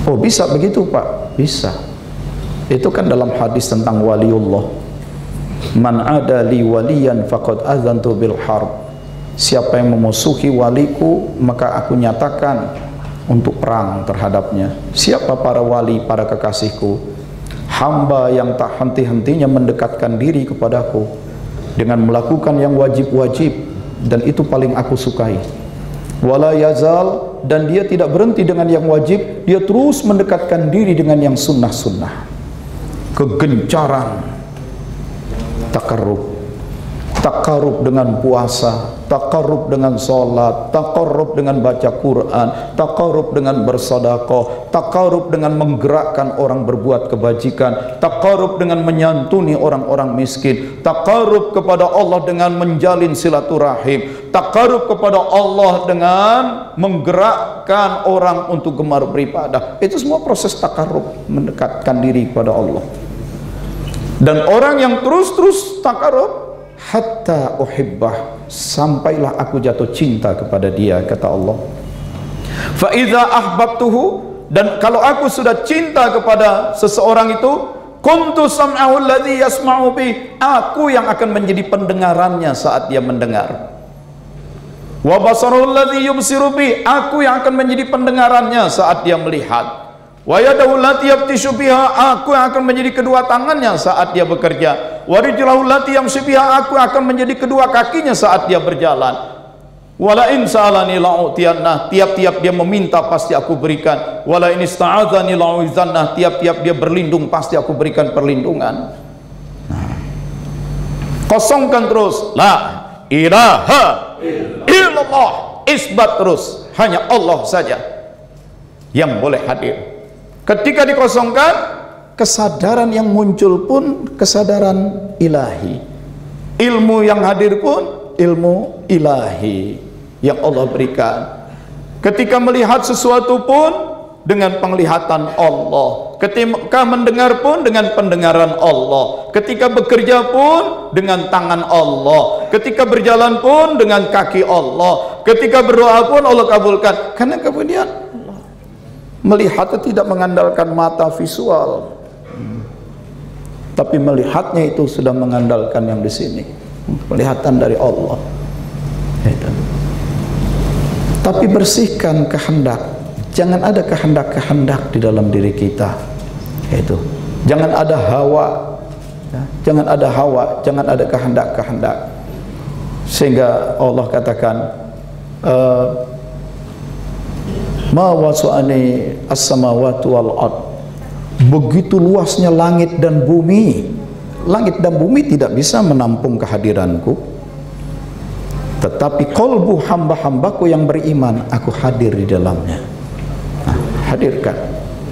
Oh, bisa begitu Pak? Bisa. Itu kan dalam hadis tentang waliullah. Man ada li waliyan faqad adzantu bil harb. Siapa yang memusuhi waliku, maka aku nyatakan untuk perang terhadapnya. Siapa para wali, para kekasihku? Hamba yang tak henti-hentinya mendekatkan diri kepadaku dengan melakukan yang wajib-wajib, dan itu paling aku sukai. Wala yazal, dan dia tidak berhenti dengan yang wajib, dia terus mendekatkan diri dengan yang sunnah-sunnah. Kegencaran takarrub dengan puasa, takarrub dengan sholat, takarrub dengan baca Quran, takarrub dengan bersedekah, takarrub dengan menggerakkan orang berbuat kebajikan, takarrub dengan menyantuni orang-orang miskin, takarrub kepada Allah dengan menjalin silaturahim, takarrub kepada Allah dengan menggerakkan orang untuk gemar beribadah. Itu semua proses takarrub, mendekatkan diri kepada Allah. Dan orang yang terus-terus takarrub, hatta uhibbah, sampailah aku jatuh cinta kepada dia, kata Allah. Fa idza ahbabtuhu, dan kalau aku sudah cinta kepada seseorang itu, kuntu sam'ahu alladhi yasma'u bi, aku yang akan menjadi pendengarannya saat dia mendengar. Wa basaruhu alladhi yubsiru bi, aku yang akan menjadi pendengarannya saat dia melihat. Wa yadahu allati yabtishu biha, aku yang akan menjadi kedua tangannya saat dia bekerja. Wa rijlahu allati yamshi biha, aku akan menjadi kedua kakinya saat dia berjalan. Wala in sa'alani la'utiyanna, tiap-tiap dia meminta pasti aku berikan. Wala in ista'adzani la'uizanna, tiap-tiap dia berlindung pasti aku berikan perlindungan. Nah, kosongkan terus la ilaha illallah, isbat terus, hanya Allah saja yang boleh hadir. Ketika dikosongkan, kesadaran yang muncul pun kesadaran ilahi. Ilmu yang hadir pun ilmu ilahi yang Allah berikan. Ketika melihat sesuatu pun dengan penglihatan Allah. Ketika mendengar pun dengan pendengaran Allah. Ketika bekerja pun dengan tangan Allah. Ketika berjalan pun dengan kaki Allah. Ketika berdoa pun Allah kabulkan. Karena kemudian melihatnya tidak mengandalkan mata visual, tapi melihatnya itu sudah mengandalkan yang di sini, penglihatan dari Allah. Tapi bersihkan kehendak, jangan ada kehendak-kehendak di dalam diri kita. Itu, jangan ada hawa, jangan ada hawa, jangan ada kehendak-kehendak. Sehingga Allah katakan, ma wasu'ani as-samawati wal ard, begitu luasnya langit dan bumi. Langit dan bumi tidak bisa menampung kehadiranku, tetapi kolbu hamba-hambaku yang beriman, aku hadir di dalamnya. Nah, hadirkan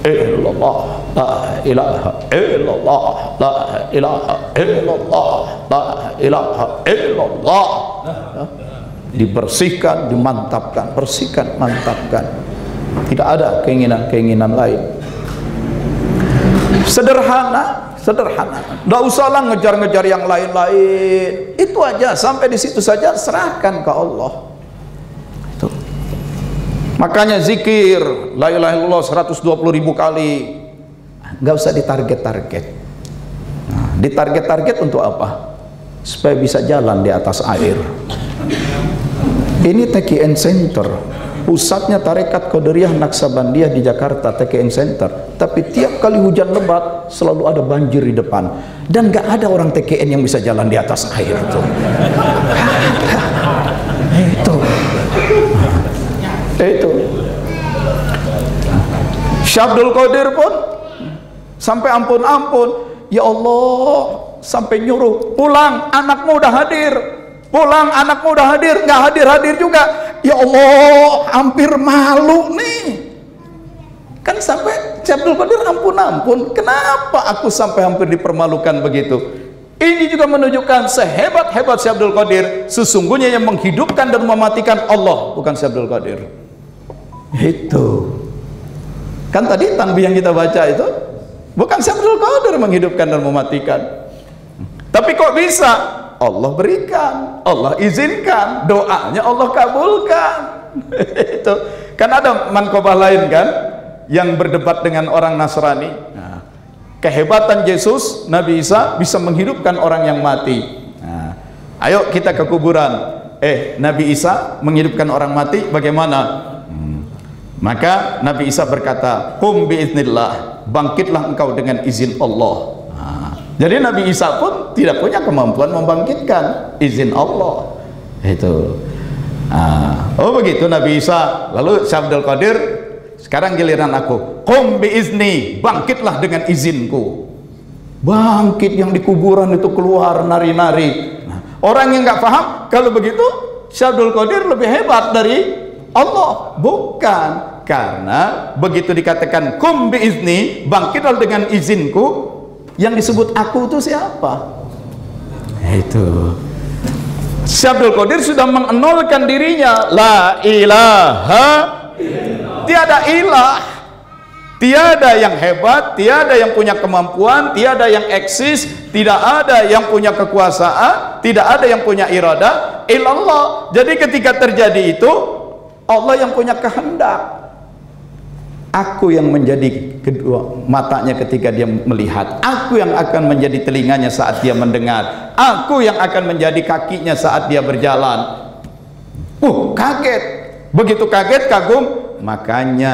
illallah, la ilaha illallah, la ilaha illallah, la ilaha illallah. Dibersihkan, dimantapkan, bersihkan, mantapkan. Tidak ada keinginan-keinginan lain. Sederhana, sederhana. Tidak usahlah ngejar-ngejar yang lain-lain. Itu aja, sampai di situ saja, serahkan ke Allah. Itu. Makanya zikir la ilaha illallah 120.000 kali. Nggak usah ditarget-target. Nah, ditarget-target untuk apa? Supaya bisa jalan di atas air. Ini TKN Center, pusatnya Tarekat Qadiriyah Naksabandiyah di Jakarta, TKN Center. Tapi tiap kali hujan lebat selalu ada banjir di depan. Dan nggak ada orang TKN yang bisa jalan di atas air itu. Itu. Syabdul Qadir pun sampai ampun-ampun, ya Allah, sampai nyuruh pulang, anakmu udah hadir, pulang, anakmu udah hadir, nggak hadir-hadir juga, ya Allah, hampir malu nih. Kan sampai Syabdul Qadir ampun-ampun, kenapa aku sampai hampir dipermalukan begitu? Ini juga menunjukkan sehebat-hebat Syabdul Qadir, sesungguhnya yang menghidupkan dan mematikan Allah, bukan Syabdul Qadir. Itu kan tadi tanbih yang kita baca itu bukan Syabdul Qadir menghidupkan dan mematikan, tapi kok bisa? Allah berikan, Allah izinkan, doanya Allah kabulkan. Itu kan ada manqabah lain kan yang berdebat dengan orang Nasrani. Nah, kehebatan Yesus, Nabi Isa bisa menghidupkan orang yang mati. Nah, ayo kita ke kuburan. Nabi Isa menghidupkan orang mati bagaimana? Maka Nabi Isa berkata, "Qum biiznillah," bangkitlah engkau dengan izin Allah. Nah, jadi Nabi Isa pun tidak punya kemampuan membangkitkan, izin Allah. Itu. Oh begitu Nabi Isa. Lalu Syabdul Qadir, sekarang giliran aku. Qum biizni, bangkitlah dengan izinku. Bangkit yang di kuburan itu keluar nari-nari. Nah, orang yang nggak paham kalau begitu Syabdul Qadir lebih hebat dari Allah. Bukan, karena begitu dikatakan qum biizni, bangkitlah dengan izinku, yang disebut aku itu siapa? Itu Syabdul Qadir sudah mengenolkan dirinya, la ilaha, tiada ilah, tiada yang hebat, tiada yang punya kemampuan, tiada yang eksis, tidak ada yang punya kekuasaan, tidak ada yang punya iradah, illallah. Jadi ketika terjadi itu, Allah yang punya kehendak. Aku yang menjadi kedua matanya ketika dia melihat, aku yang akan menjadi telinganya saat dia mendengar, aku yang akan menjadi kakinya saat dia berjalan. Kaget, begitu kaget, kagum, makanya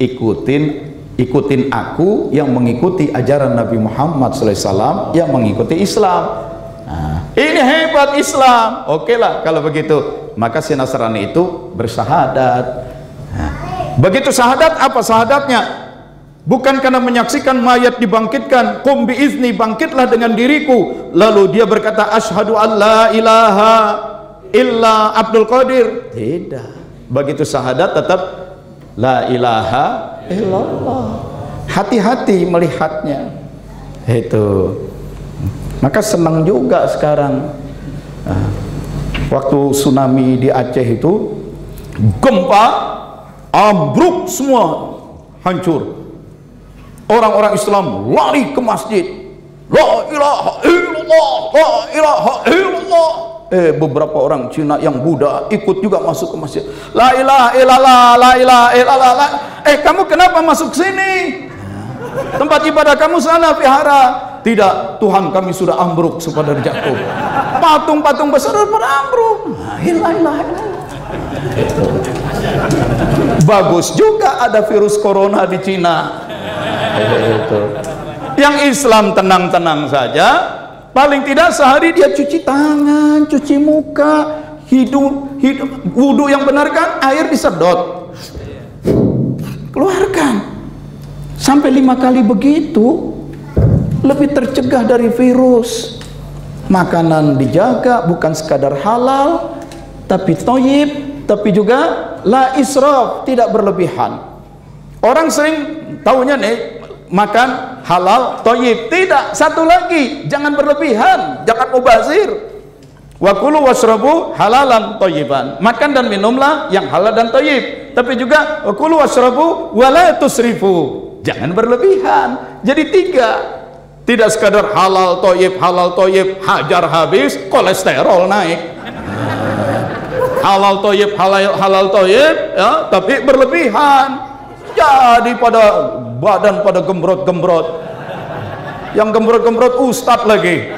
ikutin aku yang mengikuti ajaran Nabi Muhammad SAW, yang mengikuti Islam. Nah, ini hebat Islam. Oke lah kalau begitu, maka si Nasrani itu bersyahadat. Nah, begitu syahadat, apa syahadatnya? Bukan karena menyaksikan mayat dibangkitkan, qum biizni, bangkitlah dengan diriku, lalu dia berkata asyhadu an la ilaha illa Abdul Qadir. Tidak, begitu syahadat tetap la ilaha illallah. Hati-hati melihatnya. Itu. Maka senang juga sekarang. Nah, waktu tsunami di Aceh itu, gempa, ambruk semua, hancur. Orang-orang Islam lari ke masjid, la ilaha illallah, la ilaha illallah. Beberapa orang Cina yang Buddha ikut juga masuk ke masjid, la ilaha illallah, la ilaha illallah. Kamu kenapa masuk sini? Tempat ibadah kamu sana, vihara. Tidak, Tuhan kami sudah ambruk pada jatuh. Patung-patung besar pada ambruk. Bagus juga ada virus corona di Cina. Yang Islam tenang-tenang saja, paling tidak sehari dia cuci tangan, cuci muka, hidung, wudu yang benar kan, air disedot, keluarkan sampai 5 kali begitu, lebih tercegah dari virus. Makanan dijaga, bukan sekadar halal tapi thayyib, tapi juga la israf, tidak berlebihan. Orang sering taunya nih makan halal thayyib, tidak, satu lagi, jangan berlebihan, jangan mubazir. Wa kulu washrabu halalan thayyiban, makan dan minumlah yang halal dan thayyib, tapi juga wa kulu washrabu wa la tusrifu, jangan berlebihan. Jadi 3, tidak sekadar halal thayyib, hajar habis, kolesterol naik. Halal thayyib, halal thayyib, ya, tapi berlebihan, jadi pada badan pada gembrot-gembrot. Yang gembrot-gembrot ustadz lagi.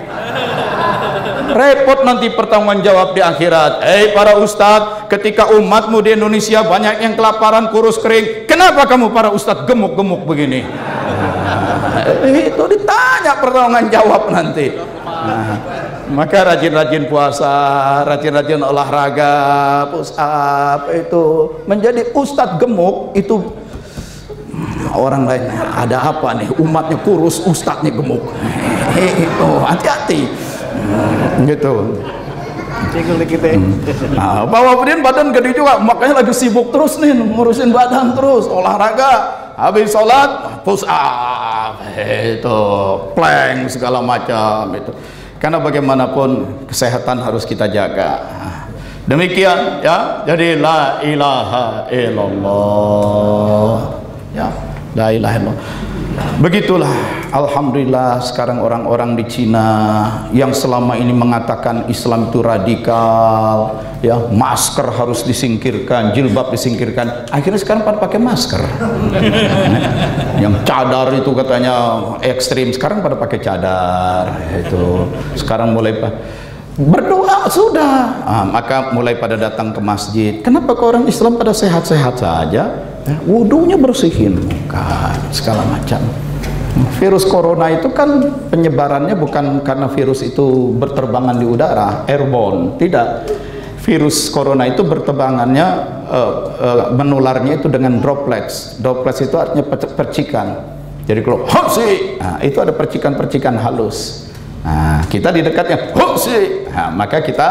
Repot nanti pertanggung jawab di akhirat. Para ustadz, ketika umatmu di Indonesia banyak yang kelaparan, kurus kering, kenapa kamu para ustadz gemuk-gemuk begini? Itu ditanya pertolongan jawab nanti. Nah, maka rajin-rajin puasa, rajin-rajin olahraga, push up, itu menjadi ustadz gemuk. Itu orang lain, ada apa nih, umatnya kurus, ustadznya gemuk. Itu hati-hati gitu. Nah, Pak Wafdin badan gede juga, makanya lagi sibuk terus nih ngurusin badan terus, olahraga, habis sholat push up, itu plank segala macam itu. Karena bagaimanapun kesehatan harus kita jaga. Demikian ya, jadi la ilaha illallah ya, la ilaha illallah. Begitulah, alhamdulillah sekarang orang-orang di Cina yang selama ini mengatakan Islam itu radikal, ya, masker harus disingkirkan, jilbab disingkirkan, akhirnya sekarang pada pakai masker. Yang cadar itu katanya ekstrim, sekarang pada pakai cadar. Itu sekarang mulai berdoa sudah, maka mulai pada datang ke masjid. Kenapa ke orang Islam pada sehat-sehat saja? Wudhunya bersihin, bukan segala macam. Virus corona itu kan penyebarannya bukan karena virus itu berterbangan di udara, airborne, tidak. Virus corona itu berterbangannya, menularnya itu dengan droplets. Droplets itu artinya percikan. Jadi kalau hosi, nah, itu ada percikan-percikan halus. Nah, kita di dekatnya hosi, nah, maka kita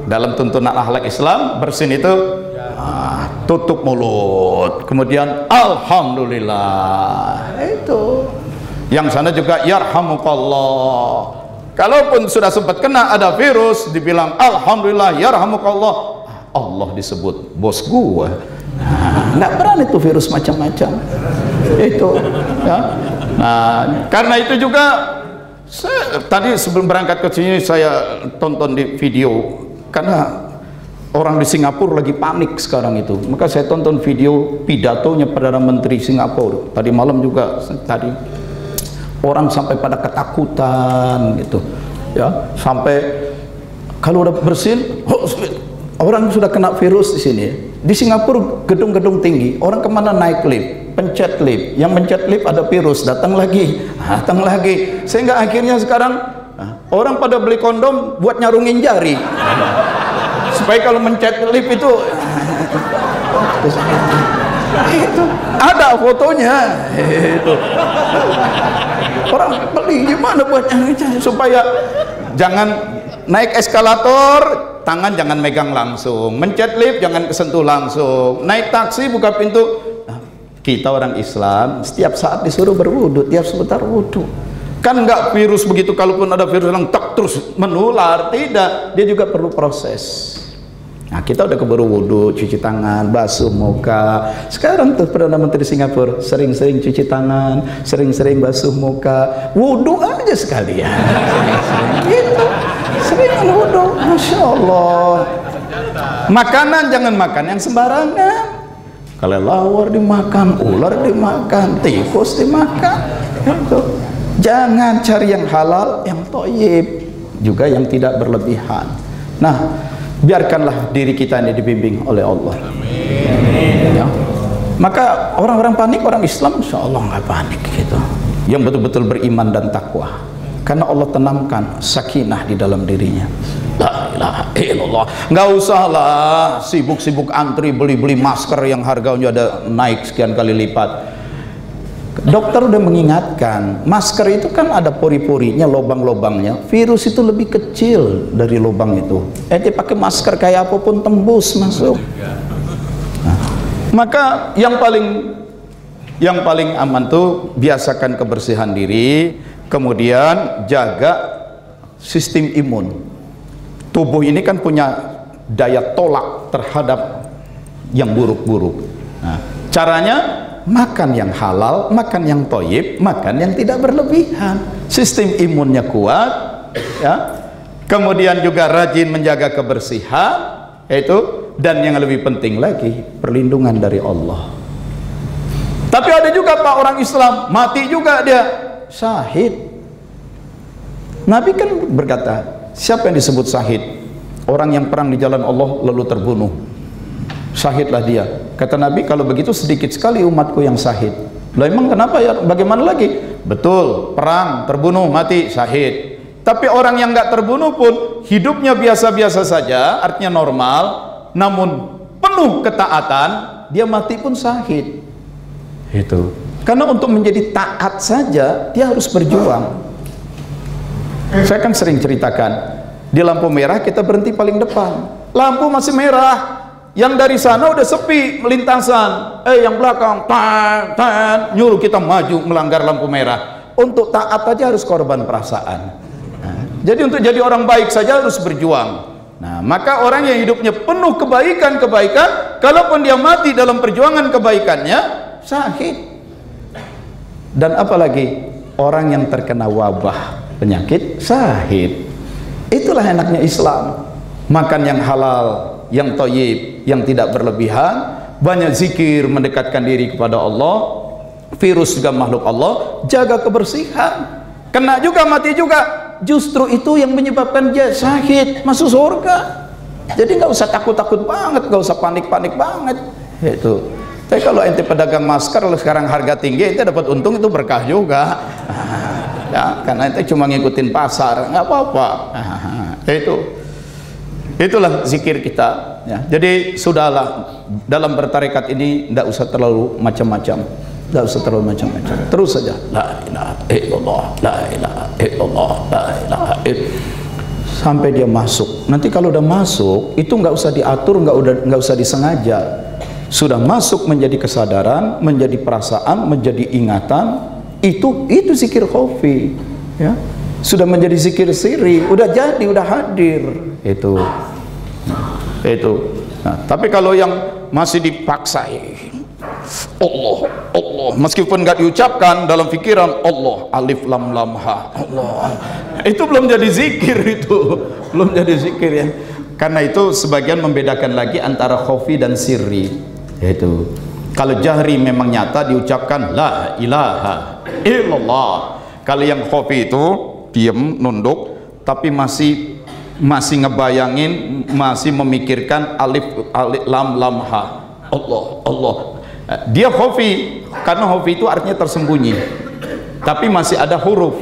dalam tuntunan akhlak Islam bersin itu tutup mulut, kemudian alhamdulillah. Itu yang sana juga yarhamukallah. Kalaupun sudah sempat kena ada virus, dibilang alhamdulillah yarhamukallah, Allah disebut bos gua. Nggak berani itu virus macam-macam itu ya. Nah, karena itu juga tadi sebelum berangkat ke sini saya tonton di video, karena orang di Singapura lagi panik sekarang itu, maka saya tonton video pidatonya Perdana Menteri Singapura tadi malam juga. Tadi orang sampai pada ketakutan gitu ya, sampai kalau udah bersin orang sudah kena virus di sini. Di Singapura gedung-gedung tinggi, orang kemana naik lift, pencet lift, yang mencet lift ada virus, datang lagi, sehingga akhirnya sekarang orang pada beli kondom buat nyarungin jari supaya kalau mencet lift itu ada fotonya. Itu orang beli gimana buat nyarungin supaya jangan naik eskalator tangan jangan megang langsung, mencet lift jangan kesentuh langsung, naik taksi buka pintu. Nah, kita orang Islam setiap saat disuruh berwudu, tiap sebentar wudu. Kan enggak virus begitu, kalaupun ada virus yang tak terus menular, tidak, dia juga perlu proses. Nah, kita udah keburu wudu, cuci tangan, basuh muka. Sekarang tuh Perdana Menteri Singapura sering-sering cuci tangan, sering-sering basuh muka, wudu aja sekalian. Gitu, sering wudu, masya Allah. Makanan jangan makan yang sembarangan. Kelelawar dimakan, ular dimakan, tikus dimakan. Gitu. Jangan cari yang halal, yang thayyib, juga yang tidak berlebihan. Nah, biarkanlah diri kita ini dibimbing oleh Allah. Ya. Maka orang-orang panik, orang Islam insya Allah nggak panik gitu. Yang betul-betul beriman dan takwa, karena Allah tanamkan sakinah di dalam dirinya. La ilaha illallah. Nggak usah lah sibuk-sibuk antri beli-beli masker yang harganya ada naik sekian kali lipat. Dokter udah mengingatkan, masker itu kan ada pori-porinya, lubang-lubangnya. Virus itu lebih kecil dari lubang itu. Pakai masker kayak apapun tembus masuk. Nah, maka yang paling aman tuh biasakan kebersihan diri, kemudian jaga sistem imun. Tubuh ini kan punya daya tolak terhadap yang buruk-buruk. Nah, caranya makan yang halal, makan yang thayyib, makan yang tidak berlebihan. Sistem imunnya kuat, ya. Kemudian juga rajin menjaga kebersihan, itu, dan yang lebih penting lagi perlindungan dari Allah. Tapi ada juga Pak orang Islam mati juga dia syahid. Nabi kan berkata, siapa yang disebut syahid? Orang yang perang di jalan Allah lalu terbunuh. Syahidlah dia. Kata Nabi, kalau begitu sedikit sekali umatku yang syahid. Lah emang kenapa ya? Bagaimana lagi? Betul, perang, terbunuh, mati, syahid. Tapi orang yang nggak terbunuh pun hidupnya biasa-biasa saja, artinya normal, namun penuh ketaatan, dia mati pun syahid. Itu. Karena untuk menjadi taat saja dia harus berjuang. Saya kan sering ceritakan, di lampu merah kita berhenti paling depan. Lampu masih merah. Yang dari sana udah sepi melintasan, yang belakang nyuruh kita maju melanggar lampu merah. Untuk taat aja harus korban perasaan. Nah, jadi untuk jadi orang baik saja harus berjuang. Nah, maka orang yang hidupnya penuh kebaikan, kalaupun dia mati dalam perjuangan kebaikannya, syahid. Dan apalagi orang yang terkena wabah penyakit, syahid. Itulah enaknya Islam. Makan yang halal, yang thayyib, yang tidak berlebihan, banyak zikir mendekatkan diri kepada Allah. Virus juga makhluk Allah, jaga kebersihan. Kena juga mati juga, justru itu yang menyebabkan dia syahid, masuk surga. Jadi nggak usah takut-takut banget, nggak usah panik-panik banget. Itu. Tapi kalau ente pedagang masker, kalau sekarang harga tinggi, ente dapat untung itu berkah juga. Ya, karena ente cuma ngikutin pasar, nggak apa-apa. Itulah zikir kita. Ya. Jadi sudahlah, dalam bertarekat ini tidak usah terlalu macam-macam. Tidak usah terlalu macam-macam. Terus saja. La ilaha illallah, la ilaha illallah, la ilaha illallah. Sampai dia masuk. Nanti kalau udah masuk, itu nggak usah diatur, nggak usah disengaja. Sudah masuk menjadi kesadaran, menjadi perasaan, menjadi ingatan. Itu zikir khafi. Ya. Sudah menjadi zikir sirri, udah jadi, udah hadir. Itu. Nah, tapi kalau yang masih dipaksa, Allah, meskipun nggak diucapkan dalam pikiran, Allah, alif lam lam ha, Allah, itu belum jadi zikir, itu belum jadi zikir ya. Karena itu sebagian membedakan lagi antara khafi dan sirri. Itu kalau jahri memang nyata diucapkan la ilaha illallah. Kalau yang khafi itu diam, nunduk, tapi masih ngebayangin, masih memikirkan alif lam lam ha, Allah. Dia khafi, karena khafi itu artinya tersembunyi, tapi masih ada huruf,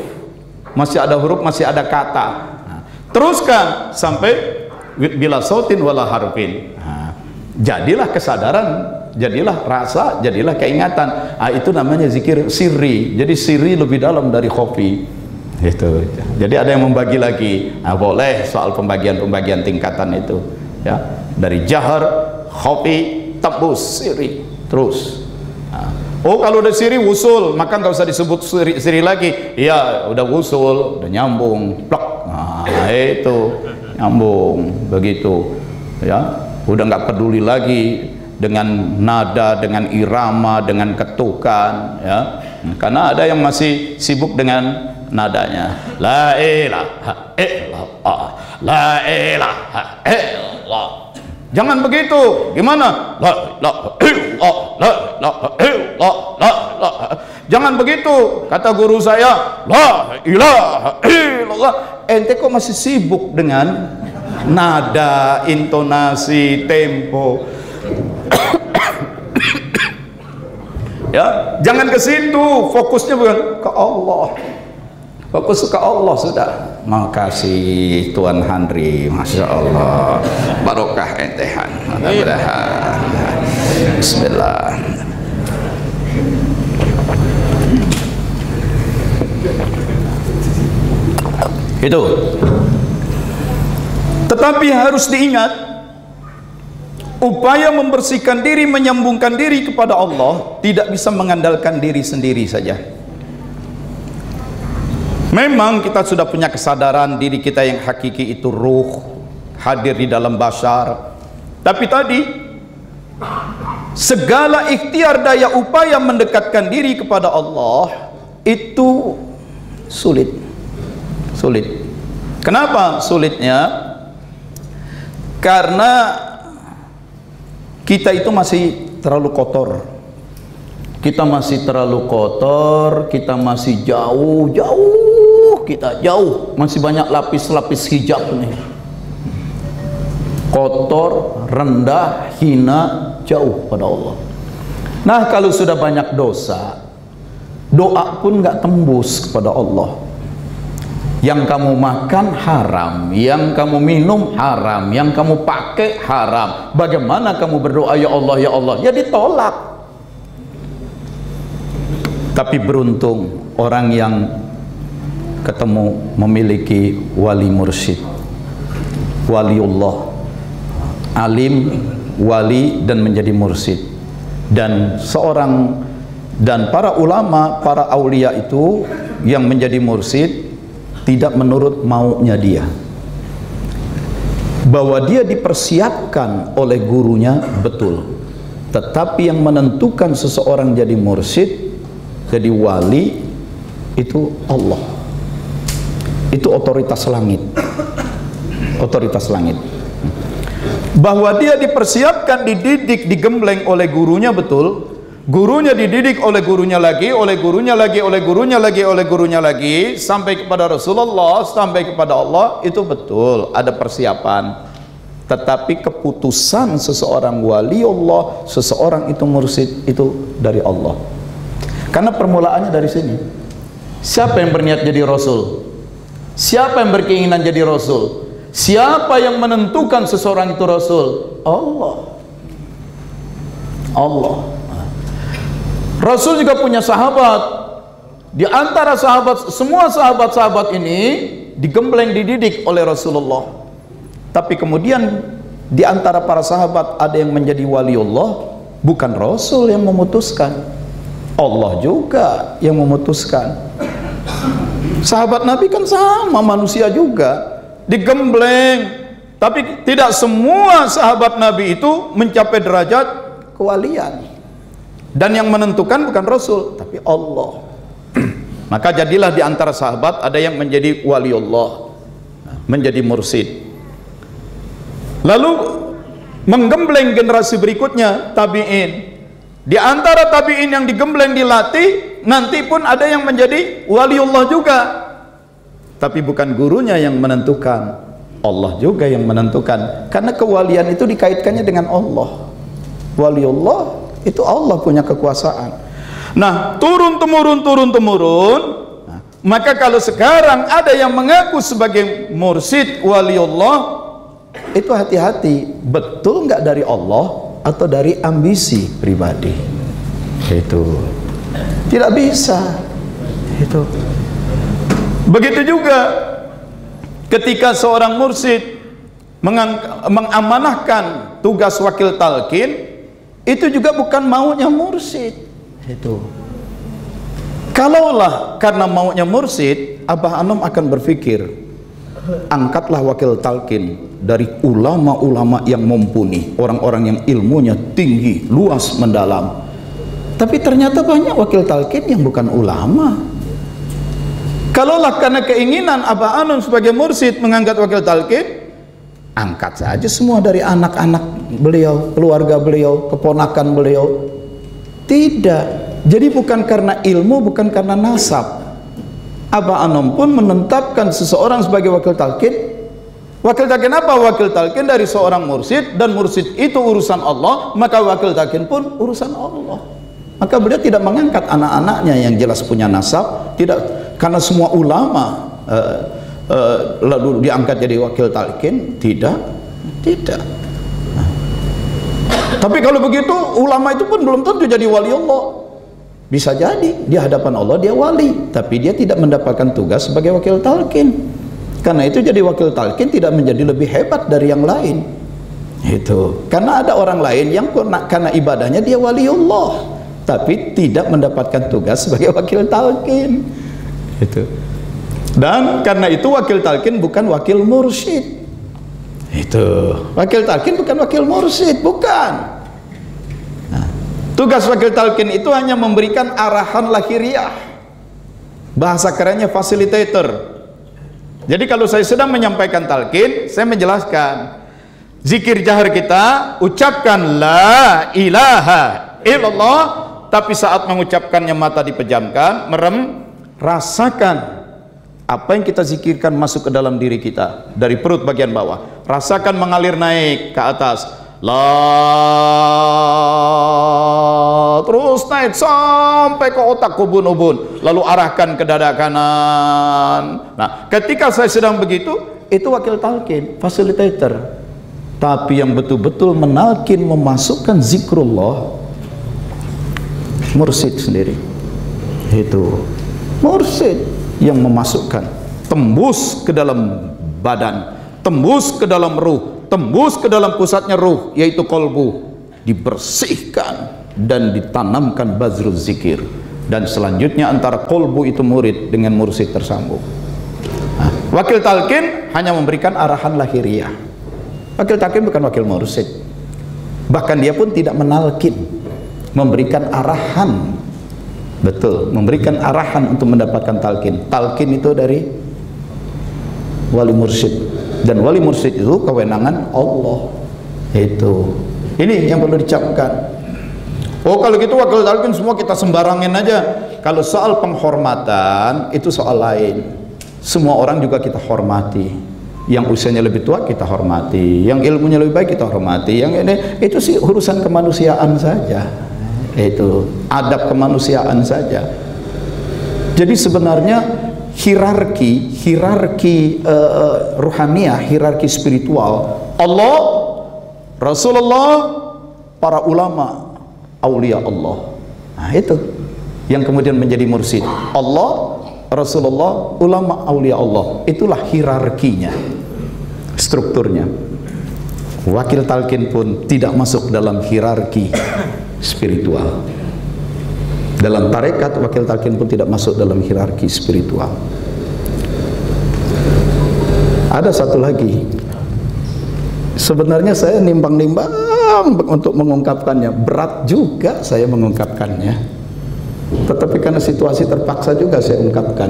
masih ada kata. Nah, teruskan sampai bila sautin wala harfin. Nah, jadilah kesadaran, jadilah rasa, jadilah keingatan. Itu namanya zikir sirri. Jadi sirri lebih dalam dari khafi. Itu. Jadi ada yang membagi lagi. Boleh soal pembagian tingkatan itu. Ya, dari jahar, khafi, tembus, sirri, terus. Kalau udah sirri wusul, maka nggak usah disebut sirri lagi. Ya, udah wusul, udah nyambung, plak. Itu nyambung, begitu. Ya, udah nggak peduli lagi dengan nada, dengan irama, dengan ketukan. Ya, karena ada yang masih sibuk dengan nadanya. La ilaha illallah, la ilaha illallah. Jangan begitu. Gimana? La ilaha illallah, la ilaha illallah, la ilaha. Jangan begitu. Kata guru saya, la ilaha illallah. Ente kok masih sibuk dengan nada, intonasi, tempo? Ya, jangan ke situ. Fokusnya bukan ke Allah. Fokus ke Allah sudah. Makasih Tuan Handri, Masya Allah, barokah entehan. Mudah-mudahan. Bismillah. Itu. Tetapi harus diingat, upaya membersihkan diri, menyambungkan diri kepada Allah tidak bisa mengandalkan diri sendiri saja. Memang kita sudah punya kesadaran diri kita yang hakiki itu ruh, hadir di dalam bashar. Tapi tadi segala ikhtiar daya upaya mendekatkan diri kepada Allah itu sulit. Kenapa sulitnya? Karena kita itu masih terlalu kotor. Kita masih terlalu kotor, kita masih jauh, kita jauh, masih banyak lapis-lapis hijab nih. Kotor, rendah, hina, jauh pada Allah. Nah, kalau sudah banyak dosa, doa pun nggak tembus kepada Allah. Yang kamu makan haram, yang kamu minum haram, yang kamu pakai haram. Bagaimana kamu berdoa ya Allah ya Allah? Ya ditolak. Tapi beruntung orang yang ketemu memiliki wali mursyid, waliullah, alim, wali dan menjadi mursyid. Dan seorang dan para ulama, para aulia itu yang menjadi mursyid tidak menurut maunya dia, bahwa dia dipersiapkan oleh gurunya betul, tetapi yang menentukan seseorang jadi mursyid, jadi wali, itu Allah, itu otoritas langit, otoritas langit. Bahwa dia dipersiapkan, dididik, digembleng oleh gurunya betul, gurunya dididik oleh gurunya lagi, oleh gurunya lagi, oleh gurunya lagi, oleh gurunya lagi, sampai kepada Rasulullah, sampai kepada Allah, itu betul ada persiapan. Tetapi keputusan seseorang wali Allah, seseorang itu mursyid, itu dari Allah. Karena permulaannya dari sini. Siapa yang berniat jadi Rasul? Siapa yang berkeinginan jadi Rasul? Siapa yang menentukan seseorang itu Rasul? Allah. Allah. Rasul juga punya sahabat. Di antara sahabat, semua sahabat-sahabat ini digembleng, dididik oleh Rasulullah. Tapi kemudian di antara para sahabat ada yang menjadi waliullah, bukan Rasul yang memutuskan, Allah juga yang memutuskan. Sahabat Nabi kan sama, manusia juga, digembleng. Tapi tidak semua sahabat Nabi itu mencapai derajat kewalian. Dan yang menentukan bukan Rasul, tapi Allah. Maka jadilah di antara sahabat ada yang menjadi waliullah, menjadi mursyid. Lalu menggembleng generasi berikutnya, tabi'in. Di antara tabi'in yang digembleng, dilatih, nanti pun ada yang menjadi waliullah juga. Tapi bukan gurunya yang menentukan, Allah juga yang menentukan. Karena kewalian itu dikaitkannya dengan Allah. Waliullah itu Allah punya kekuasaan. Nah, turun temurun. Nah, maka kalau sekarang ada yang mengaku sebagai mursyid waliullah, itu hati-hati, betul nggak dari Allah atau dari ambisi pribadi? Itu tidak bisa. Itu begitu juga ketika seorang mursyid mengamanahkan tugas wakil talqin, itu juga bukan maunya mursyid. Itu kalaulah karena maunya mursyid, Abah Anom akan berpikir, angkatlah wakil talqin dari ulama-ulama yang mumpuni, orang-orang yang ilmunya tinggi, luas, mendalam. Tapi ternyata banyak wakil talqin yang bukan ulama. Kalaulah karena keinginan Abah Anom sebagai mursyid mengangkat wakil talqin, angkat saja semua dari anak-anak beliau, keluarga beliau, keponakan beliau. Tidak. Jadi bukan karena ilmu, bukan karena nasab. Abah Anom pun menetapkan seseorang sebagai wakil talqin. Wakil talqin apa? Wakil talqin dari seorang mursyid, dan mursyid itu urusan Allah, maka wakil talqin pun urusan Allah. Maka beliau tidak mengangkat anak-anaknya yang jelas punya nasab, tidak, karena semua ulama lalu diangkat jadi wakil talqin, tidak. Tapi kalau begitu ulama itu pun belum tentu jadi wali Allah. Bisa jadi di hadapan Allah dia wali, tapi dia tidak mendapatkan tugas sebagai wakil talqin. Karena itu jadi wakil talqin tidak menjadi lebih hebat dari yang lain. Itu karena ada orang lain yang karena ibadahnya dia wali Allah, tapi tidak mendapatkan tugas sebagai wakil talqin. Itu. Dan karena itu wakil talqin bukan wakil mursyid. Itu wakil talqin bukan wakil mursyid, bukan. Nah, tugas wakil talqin itu hanya memberikan arahan lahiriah, bahasa kerennya facilitator. Jadi kalau saya sedang menyampaikan talqin, saya menjelaskan zikir jahar kita, ucapkan la ilaha illallah, tapi saat mengucapkannya mata dipejamkan, merem, rasakan apa yang kita zikirkan masuk ke dalam diri kita dari perut bagian bawah, rasakan mengalir naik ke atas, terus naik sampai ke otak ubun-ubun, lalu arahkan ke dada kanan. Nah, ketika saya sedang begitu, itu wakil talqin, fasilitator. Tapi yang betul-betul menalkin, memasukkan zikrullah, mursyid sendiri. Itu mursyid yang memasukkan, tembus ke dalam badan, tembus ke dalam ruh, tembus ke dalam pusatnya ruh, yaitu kolbu, dibersihkan dan ditanamkan bazrul zikir. Dan selanjutnya antara kolbu itu murid dengan mursyid tersambung. Nah, wakil talqin hanya memberikan arahan lahiriah. Wakil talqin bukan wakil mursyid, bahkan dia pun tidak menalkin, memberikan arahan. Betul, memberikan arahan untuk mendapatkan talqin. Talqin itu dari wali mursyid, dan wali mursyid itu kewenangan Allah. Itu ini yang perlu dicapkan. Oh, kalau gitu wakil talqin semua kita sembarangin aja. Kalau soal penghormatan itu soal lain. Semua orang juga kita hormati. Yang usianya lebih tua kita hormati, yang ilmunya lebih baik kita hormati. Yang ini itu sih urusan kemanusiaan saja. Itu adab kemanusiaan saja. Jadi sebenarnya hierarki ruhaniyah, hierarki spiritual, Allah, Rasulullah, para ulama, aulia Allah. Nah, itu yang kemudian menjadi mursyid. Allah, Rasulullah, ulama, aulia Allah. Itulah hierarkinya, strukturnya. Wakil talqin pun tidak masuk dalam hierarki spiritual. Dalam tarekat, wakil talqin pun tidak masuk dalam hierarki spiritual. Ada satu lagi, sebenarnya saya nimbang-nimbang untuk mengungkapkannya, berat juga saya mengungkapkannya, tetapi karena situasi terpaksa juga saya ungkapkan,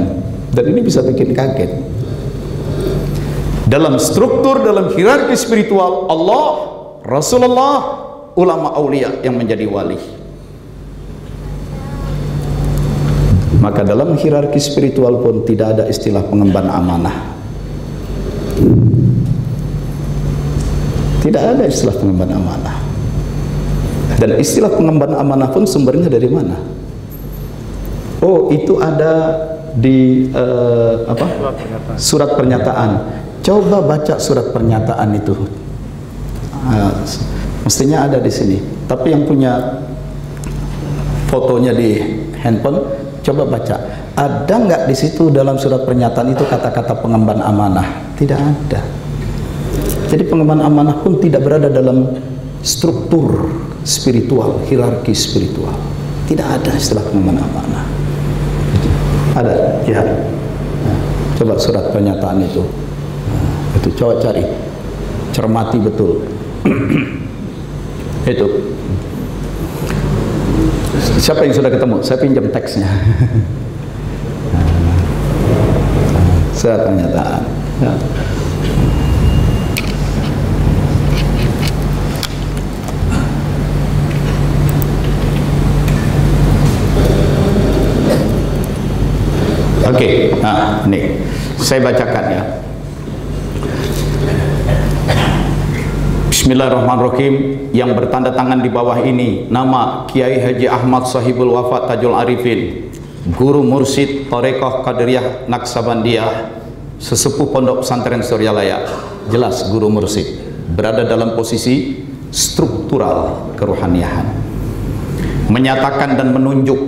dan ini bisa bikin kaget. Dalam struktur, dalam hierarki spiritual, Allah, Rasulullah, ulama aulia yang menjadi wali. Maka dalam hierarki spiritual pun tidak ada istilah pengemban amanah. Tidak ada istilah pengemban amanah. Dan istilah pengemban amanah pun sumbernya dari mana? Oh, itu ada di surat pernyataan. Coba baca surat pernyataan itu. Mestinya ada di sini, tapi yang punya fotonya di handphone, coba baca. Ada nggak di situ dalam surat pernyataan itu kata-kata pengemban amanah? Tidak ada. Jadi pengemban amanah pun tidak berada dalam struktur spiritual, hierarki spiritual. Tidak ada istilah pengemban amanah. Ada, ya. Nah, coba surat pernyataan itu. Nah, itu coba cari, cermati betul. Itu siapa yang sudah ketemu? Saya pinjam teksnya. Surat pernyataan ya. Oke, nah ini saya bacakan ya. Bismillahirrahmanirrahim. Yang bertanda tangan di bawah ini nama Kiai Haji Ahmad Sahibul Wafat Tajul Arifin, guru mursyid Thariqah Qadiriyah Naksabandiyah, sesepuh Pondok Pesantren Suryalaya. Jelas guru mursyid berada dalam posisi struktural keruhaniahan, menyatakan dan menunjuk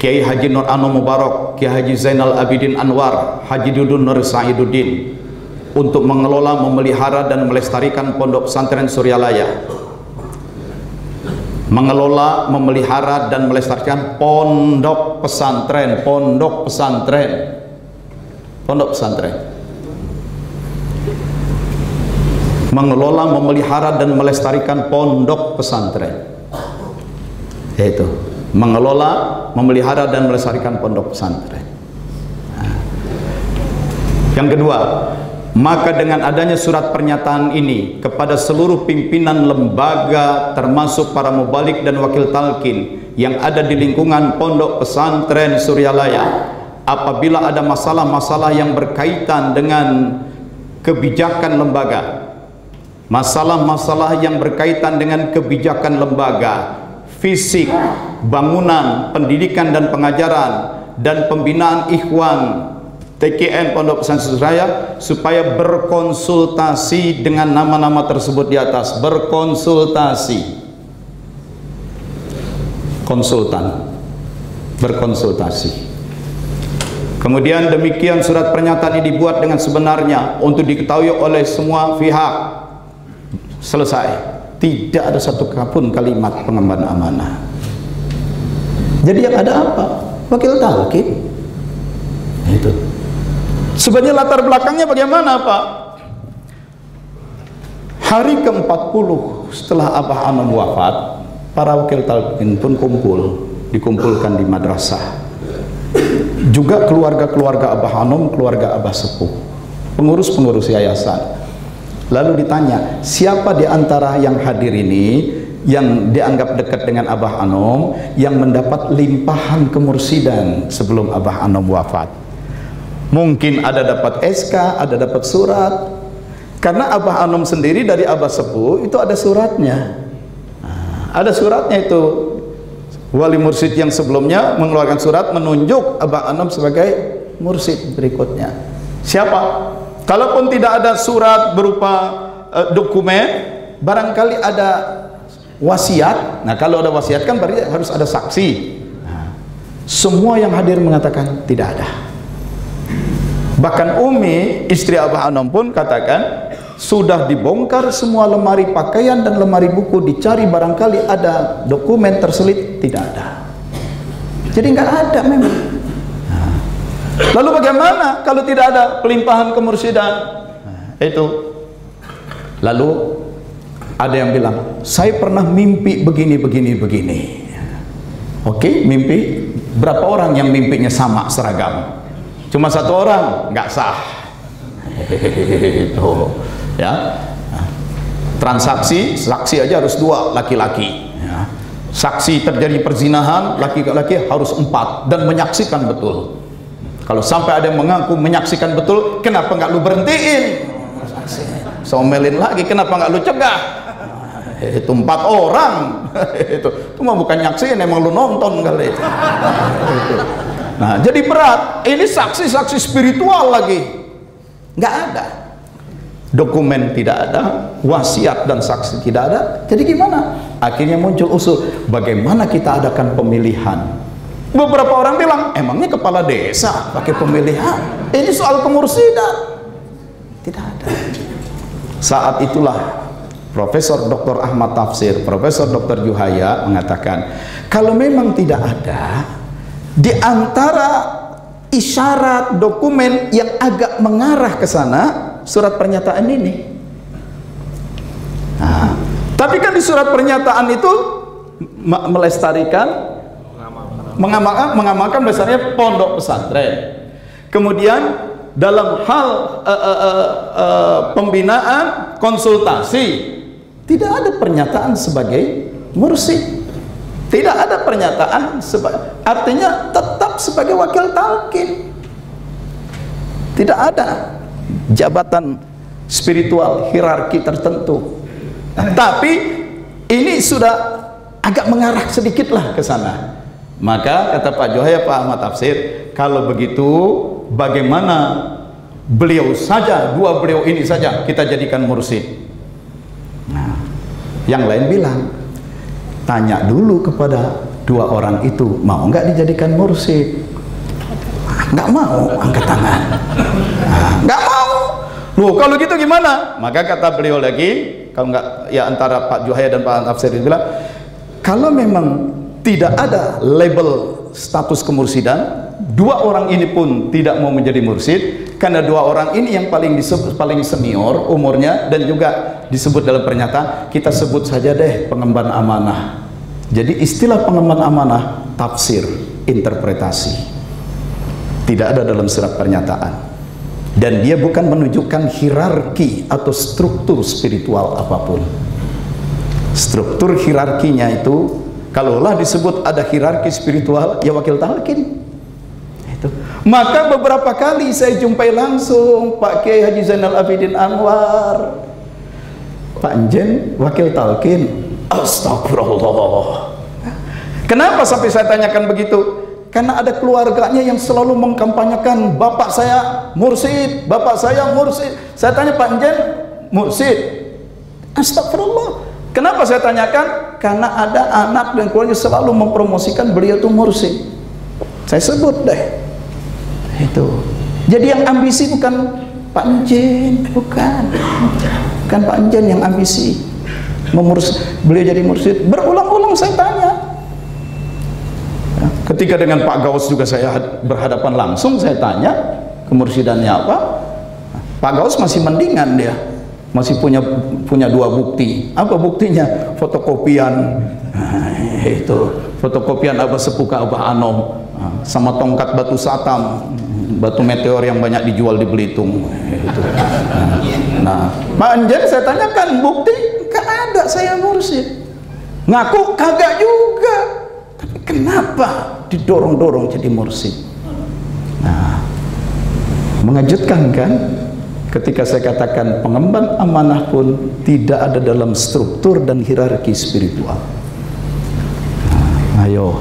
Kiai Haji Nur Ano Mubarak, Kiai Haji Zainal Abidin Anwar, Haji Dudun Nur Saiduddin untuk mengelola, memelihara dan melestarikan Pondok Pesantren Suryalaya, mengelola, memelihara dan melestarikan pondok pesantren, pondok pesantren, pondok pesantren, mengelola, memelihara dan melestarikan pondok pesantren, yaitu mengelola, memelihara dan melestarikan pondok pesantren. Yang kedua, maka dengan adanya surat pernyataan ini kepada seluruh pimpinan lembaga termasuk para mubalik dan wakil talqin yang ada di lingkungan Pondok Pesantren Suryalaya, apabila ada masalah-masalah yang berkaitan dengan kebijakan lembaga, masalah-masalah yang berkaitan dengan kebijakan lembaga, fisik, bangunan, pendidikan dan pengajaran, dan pembinaan ikhwan TKN Pondok Pesantren Raya, supaya berkonsultasi dengan nama-nama tersebut di atas. Berkonsultasi, konsultan, berkonsultasi. Kemudian demikian surat pernyataan ini dibuat dengan sebenarnya untuk diketahui oleh semua pihak. Selesai. Tidak ada satu pun kalimat pengemban amanah. Jadi yang ada apa? Wakil talqin. Itu. Sebenarnya latar belakangnya bagaimana, Pak? Hari ke-40 setelah Abah Anom wafat, para wakil talqin pun dikumpulkan di madrasah. Juga keluarga-keluarga Abah Anom, keluarga Abah Sepuh, pengurus-pengurus yayasan. Lalu ditanya, siapa di antara yang hadir ini yang dianggap dekat dengan Abah Anom, yang mendapat limpahan kemursidan sebelum Abah Anom wafat? Mungkin ada dapat SK, ada dapat surat. Karena Abah Anom sendiri dari Abah Sepuh itu ada suratnya. Ada suratnya itu. Wali mursyid yang sebelumnya mengeluarkan surat menunjuk Abah Anom sebagai mursyid berikutnya. Siapa? Kalaupun tidak ada surat berupa dokumen, barangkali ada wasiat. Nah, kalau ada wasiat kan berarti harus ada saksi. Semua yang hadir mengatakan tidak ada. Bahkan Umi, istri Abah Anom pun katakan, sudah dibongkar semua lemari pakaian dan lemari buku, dicari barangkali ada dokumen terselip, tidak ada. Jadi nggak ada memang. Lalu bagaimana kalau tidak ada pelimpahan kemursidan? Itu. Lalu ada yang bilang, saya pernah mimpi begini. Oke, mimpi. Berapa orang yang mimpinya sama seragam? Cuma satu orang, nggak sah. Itu. Ya, transaksi saksi aja harus 2 laki-laki. Ya. Saksi terjadi perzinahan laki-laki harus 4 dan menyaksikan betul. Kalau sampai ada yang mengaku menyaksikan betul, kenapa nggak lu berhentiin? Somelin lagi, kenapa nggak lu cegah? Itu 4 orang. Itu mah bukan nyaksiin, emang lu nonton kali. Nah, jadi berat. Ini saksi-saksi spiritual lagi, nggak ada. Dokumen tidak ada, wasiat dan saksi tidak ada. Jadi gimana? Akhirnya muncul usul, bagaimana kita adakan pemilihan. Beberapa orang bilang, emangnya kepala desa pakai pemilihan? Ini soal kemursidan. Tidak ada. Saat itulah Profesor Dr. Ahmad Tafsir, Profesor Dr. Juhaya mengatakan, kalau memang tidak ada, di antara isyarat dokumen yang agak mengarah ke sana, surat pernyataan ini. Nah, tapi kan di surat pernyataan itu melestarikan, mengamalkan besarnya pondok pesantren. Kemudian dalam hal pembinaan, konsultasi, tidak ada pernyataan sebagai mursyid. Tidak ada pernyataan artinya tetap sebagai wakil talqin. Tidak ada jabatan spiritual hierarki tertentu. Tapi ini sudah agak mengarah sedikit lah ke sana. Maka kata Pak Juhaya, Pak Ahmad Tafsir, kalau begitu bagaimana beliau saja, 2 beliau ini saja kita jadikan mursyid. Nah, yang lain bilang, tanya dulu kepada 2 orang itu, mau nggak dijadikan mursyid? Nggak mau, angkat tangan. Nah, nggak mau. Loh, kalau gitu gimana? Maka kata beliau lagi, kalau nggak, ya antara Pak Juhaya dan Pak Tafsir bilang, kalau memang tidak ada label status kemursidan, 2 orang ini pun tidak mau menjadi mursyid, karena 2 orang ini yang paling senior umurnya dan juga disebut dalam pernyataan, kita sebut saja deh pengemban amanah. Jadi istilah pengemban amanah tafsir, interpretasi, tidak ada dalam surat pernyataan. Dan dia bukan menunjukkan hierarki atau struktur spiritual apapun. Struktur hierarkinya itu, kalaulah disebut ada hierarki spiritual, ya wakil talqin. Itu. Maka beberapa kali saya jumpai langsung Pak Kiai Haji Zainal Abidin Anwar, Pak Njen wakil talqin. Astagfirullah. Kenapa sampai saya tanyakan begitu? Karena ada keluarganya yang selalu mengkampanyekan, bapak saya mursyid, bapak saya mursyid. Saya tanya, Pak Njen mursyid? Astagfirullah. Kenapa saya tanyakan? Karena ada anak dan keluarga selalu mempromosikan beliau itu mursyid. Saya sebut deh. Itu. Jadi yang ambisi bukan Pak Njen, bukan Pak Njen yang ambisi beliau jadi mursyid. Berulang-ulang saya tanya. Ketika dengan Pak Gaus juga saya berhadapan langsung, saya tanya kemursidannya apa. Pak Gaus masih mendingan, dia masih punya 2 bukti. Apa buktinya? Fotokopian itu fotokopian Abah Sepuh ke Abah Anom, sama tongkat batu satam, batu meteor yang banyak dijual di Belitung itu. Nah, Pak Njen saya tanyakan, bukti? Gak ada saya mursyid. Ngaku kagak juga. Tapi kenapa didorong-dorong jadi mursyid? Nah, mengejutkan kan? Ketika saya katakan pengemban amanah pun tidak ada dalam struktur dan hierarki spiritual. Nah, ayo.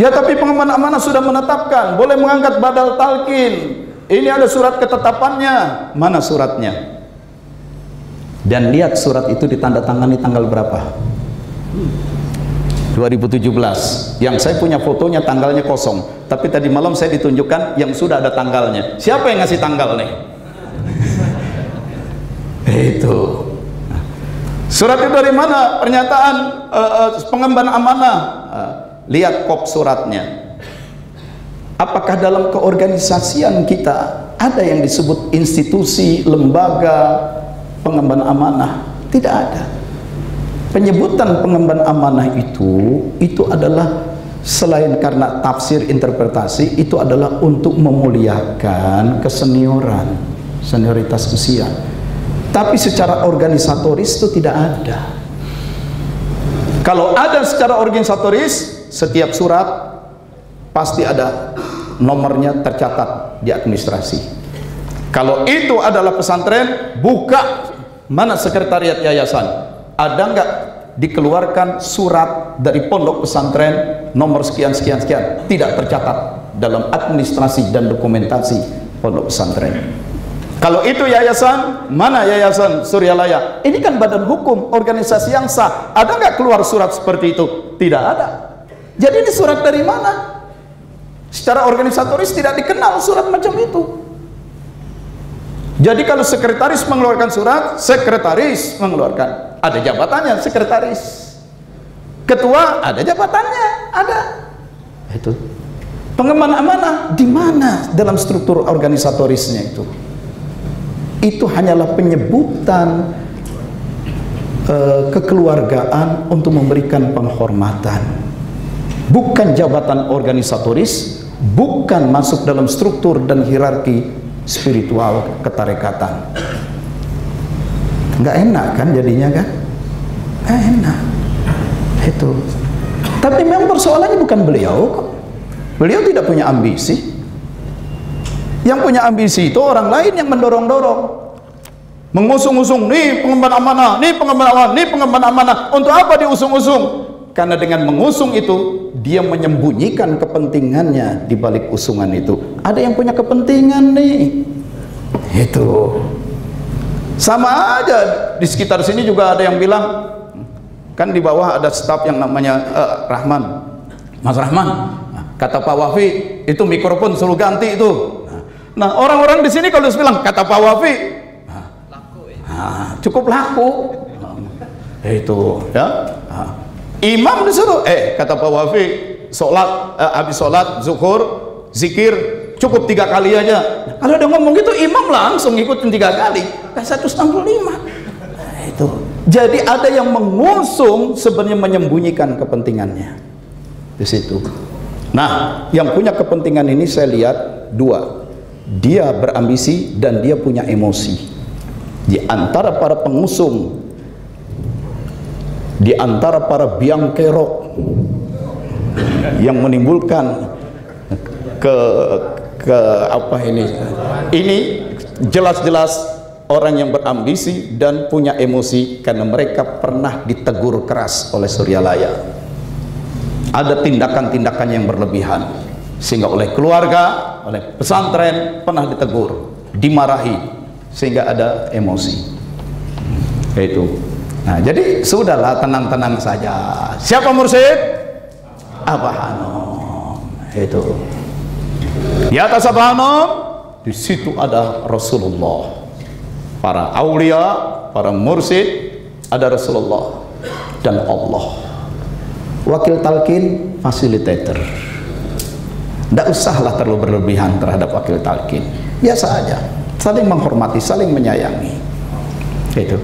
Ya, tapi pengemban amanah sudah menetapkan boleh mengangkat badal talqin. Ini ada surat ketetapannya. Mana suratnya? Dan lihat surat itu ditandatangani tanggal berapa? 2017. Yang saya punya fotonya tanggalnya kosong, tapi tadi malam saya ditunjukkan yang sudah ada tanggalnya. Siapa yang ngasih tanggal nih? Itu surat itu dari mana? Pernyataan pengemban amanah. Lihat kop suratnya. Apakah dalam keorganisasian kita ada yang disebut institusi, lembaga pengemban amanah? Tidak ada. Penyebutan pengemban amanah itu adalah selain karena tafsir interpretasi, itu adalah untuk memuliakan kesenioran, senioritas usia. Tapi secara organisatoris itu tidak ada. Kalau ada secara organisatoris, setiap surat pasti ada nomornya tercatat di administrasi. Kalau itu adalah pesantren, buka mana sekretariat yayasan. Ada nggak dikeluarkan surat dari pondok pesantren nomor sekian sekian sekian? Tidak tercatat dalam administrasi dan dokumentasi pondok pesantren. Kalau itu yayasan, mana yayasan Suryalaya? Ini kan badan hukum, organisasi yang sah. Ada nggak keluar surat seperti itu? Tidak ada. Jadi ini surat dari mana? Secara organisatoris tidak dikenal surat macam itu. Jadi kalau sekretaris mengeluarkan surat, sekretaris mengeluarkan. Ada jabatannya sekretaris. Ketua ada jabatannya, ada. Itu. Pengemban amanah di mana dalam struktur organisatorisnya itu? Itu hanyalah penyebutan kekeluargaan untuk memberikan penghormatan. Bukan jabatan organisatoris, bukan masuk dalam struktur dan hierarki spiritual ketarekatan. Nggak enak kan jadinya kan? Nggak enak. Itu. Tapi memang persoalannya bukan beliau kok. Beliau tidak punya ambisi. Yang punya ambisi itu orang lain yang mendorong-dorong, mengusung-usung, nih pengemban amanah, nih pengemban amanah, nih pengemban amanah. Untuk apa diusung-usung? Karena dengan mengusung itu dia menyembunyikan kepentingannya di balik usungan itu. Ada yang punya kepentingan nih. Itu. Sama aja di sekitar sini juga ada yang bilang, kan di bawah ada staf yang namanya Rahman, Mas Rahman. Kata Pak Wafi, itu mikrofon suruh ganti itu. Nah, orang-orang di sini kalau bilang kata Pak Wafi, cukup laku. Itu, ya. Imam disuruh, kata Pak Wafi, sholat, habis sholat, zuhur, zikir, cukup 3 kali aja. Kalau ada ngomong gitu, imam langsung ikutin 3 kali. 165. Itu. Jadi ada yang mengusung sebenarnya menyembunyikan kepentingannya di situ. Nah, yang punya kepentingan ini saya lihat 2. Dia berambisi dan dia punya emosi. Di antara para pengusung, di antara para biang kerok yang menimbulkan ke apa ini jelas-jelas orang yang berambisi dan punya emosi karena mereka pernah ditegur keras oleh Suryalaya. Ada tindakan-tindakan yang berlebihan sehingga oleh keluarga, oleh pesantren pernah ditegur, dimarahi sehingga ada emosi. Itu. Nah, jadi sudahlah, tenang-tenang saja. Siapa mursyid? Abah Hanom. Itu. Di atas Abah Hanom, di situ ada Rasulullah. Para aulia, para mursyid, ada Rasulullah dan Allah. Wakil talqin, fasilitator. Tidak usahlah terlalu berlebihan terhadap wakil talqin. Biasa aja, saling menghormati, saling menyayangi. Itu.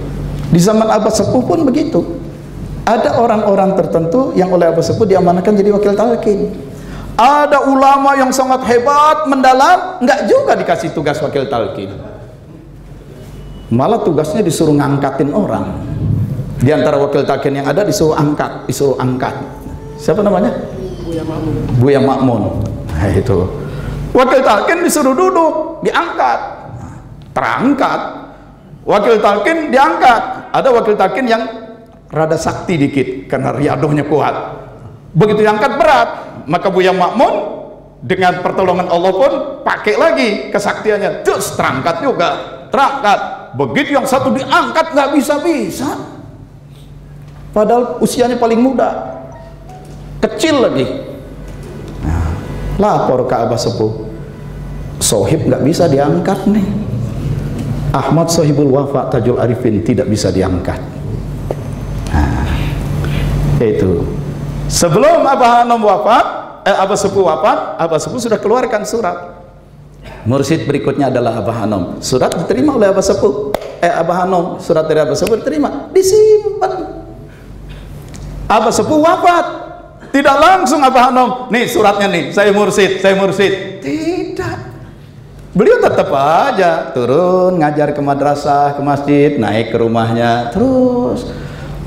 Di zaman Abah Sepuh pun begitu. Ada orang-orang tertentu yang oleh Abah Sepuh diamanahkan jadi wakil talqin. Ada ulama yang sangat hebat, mendalam, nggak juga dikasih tugas wakil talqin. Malah tugasnya disuruh ngangkatin orang. Di antara wakil talqin yang ada disuruh angkat. Siapa namanya? Buya Makmun. Nah, itu. Wakil talqin disuruh duduk, diangkat, terangkat. Wakil talqin diangkat. Ada wakil talqin yang rada sakti dikit karena riadohnya kuat. Begitu diangkat berat, maka Buya Makmun dengan pertolongan Allah pun pakai lagi kesaktiannya, terus terangkat juga, terangkat. Begitu yang satu diangkat nggak bisa-bisa, padahal usianya paling muda, kecil lagi. Nah, lapor ke Abah Sepuh, Sohib nggak bisa diangkat nih. Ahmad Sohibul Wafa Tajul Arifin tidak bisa diangkat. Nah, itu. Sebelum Abah Hanom wafat, Abah Sepuh wafat, Abah Sepuh sudah keluarkan surat. Mursyid berikutnya adalah Abah Hanom. Surat diterima oleh Abah Sepuh. Abah Hanom, surat dari Abah Sepuh diterima, disimpan. Abah Sepuh wafat, tidak langsung Abah Hanom, nih suratnya nih, saya mursyid. Tidak. Beliau tetap aja turun ngajar ke madrasah, ke masjid, naik ke rumahnya terus.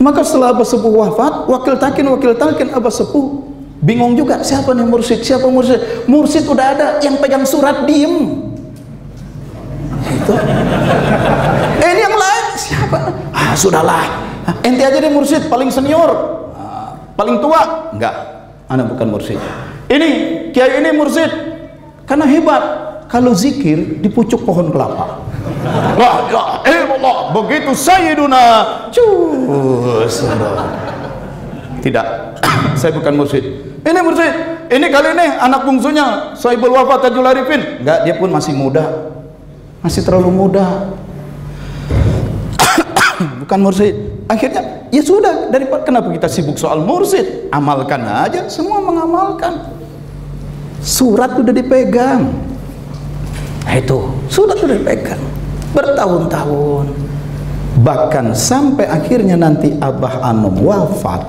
Maka setelah Abah Sepuh wafat, wakil talqin Abah Sepuh bingung juga, siapa nih mursyid, siapa mursyid? Mursyid udah ada, yang pegang surat diem. Itu. Ini yang lain siapa? Ah, sudahlah. Ente aja deh mursyid, paling senior, paling tua. Enggak, anak bukan mursyid. Ini kiai ini mursyid karena hebat. Kalau zikir di pucuk pohon kelapa. La ilaha illallah, begitu sayyiduna. Cus. Tidak, saya bukan mursyid. Ini mursyid. Ini kali ini anak bungsunya Sohibul Wafa Tajul Arifin. Enggak, dia pun masih muda. Masih terlalu muda. Bukan mursyid. Akhirnya ya sudah, daripada kenapa kita sibuk soal mursyid, amalkan aja. Semua mengamalkan. Surat udah dipegang. Nah, itu sudah dipegang bertahun-tahun, bahkan sampai akhirnya nanti Abah Hanom wafat,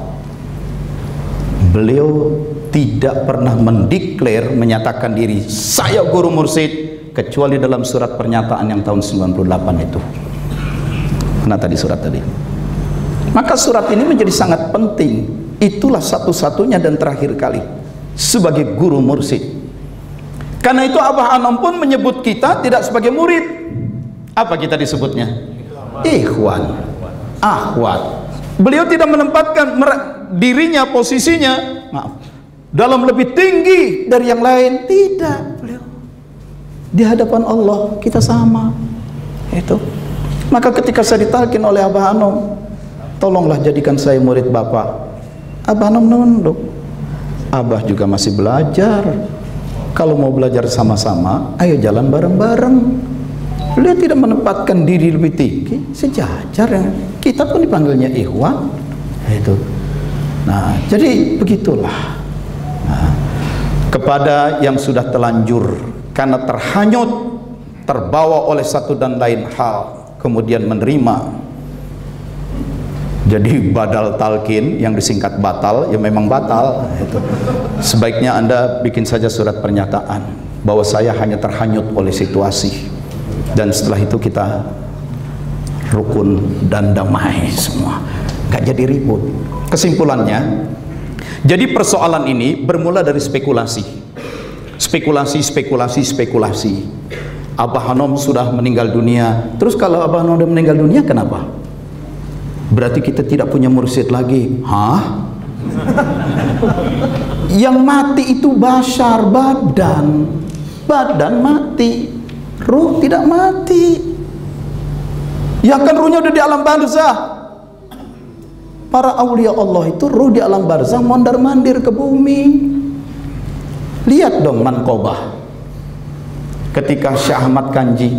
beliau tidak pernah mendeklar, menyatakan diri saya guru mursyid, kecuali dalam surat pernyataan yang tahun 98 itu. Nah tadi surat tadi. Maka surat ini menjadi sangat penting. Itulah satu-satunya dan terakhir kali sebagai guru mursyid. Karena itu Abah Hanom pun menyebut kita tidak sebagai murid. Apa kita disebutnya? Ikhwan, akhwat. Beliau tidak menempatkan dirinya, posisinya, maaf, dalam lebih tinggi dari yang lain. Tidak, beliau di hadapan Allah kita sama. Itu. Maka ketika saya ditalkin oleh Abah Hanom, tolonglah jadikan saya murid Bapak. Abah Hanom nunduk. Abah juga masih belajar. Kalau mau belajar sama-sama, ayo jalan bareng-bareng. Beliau tidak menempatkan diri lebih tinggi, sejajar ya. Kita pun dipanggilnya ikhwan. Itu. Nah, jadi begitulah. Nah, kepada yang sudah telanjur karena terhanyut, terbawa oleh satu dan lain hal, kemudian menerima. Jadi badal talqin yang disingkat batal, ya memang batal. Itu. Sebaiknya Anda bikin saja surat pernyataan bahwa saya hanya terhanyut oleh situasi, dan setelah itu kita rukun dan damai semua, nggak jadi ribut. Kesimpulannya, jadi persoalan ini bermula dari spekulasi. Abah Hanom sudah meninggal dunia. Terus kalau Abah Hanom sudah meninggal dunia, kenapa? Berarti kita tidak punya mursyid lagi. Hah? Yang mati itu basyar, badan. Badan mati, ruh tidak mati. Ya kan ruhnya udah di alam barzah. Para aulia Allah itu ruh di alam barzah mondar-mandir ke bumi. Lihat dong manqobah. Ketika Syekh Ahmad Kanji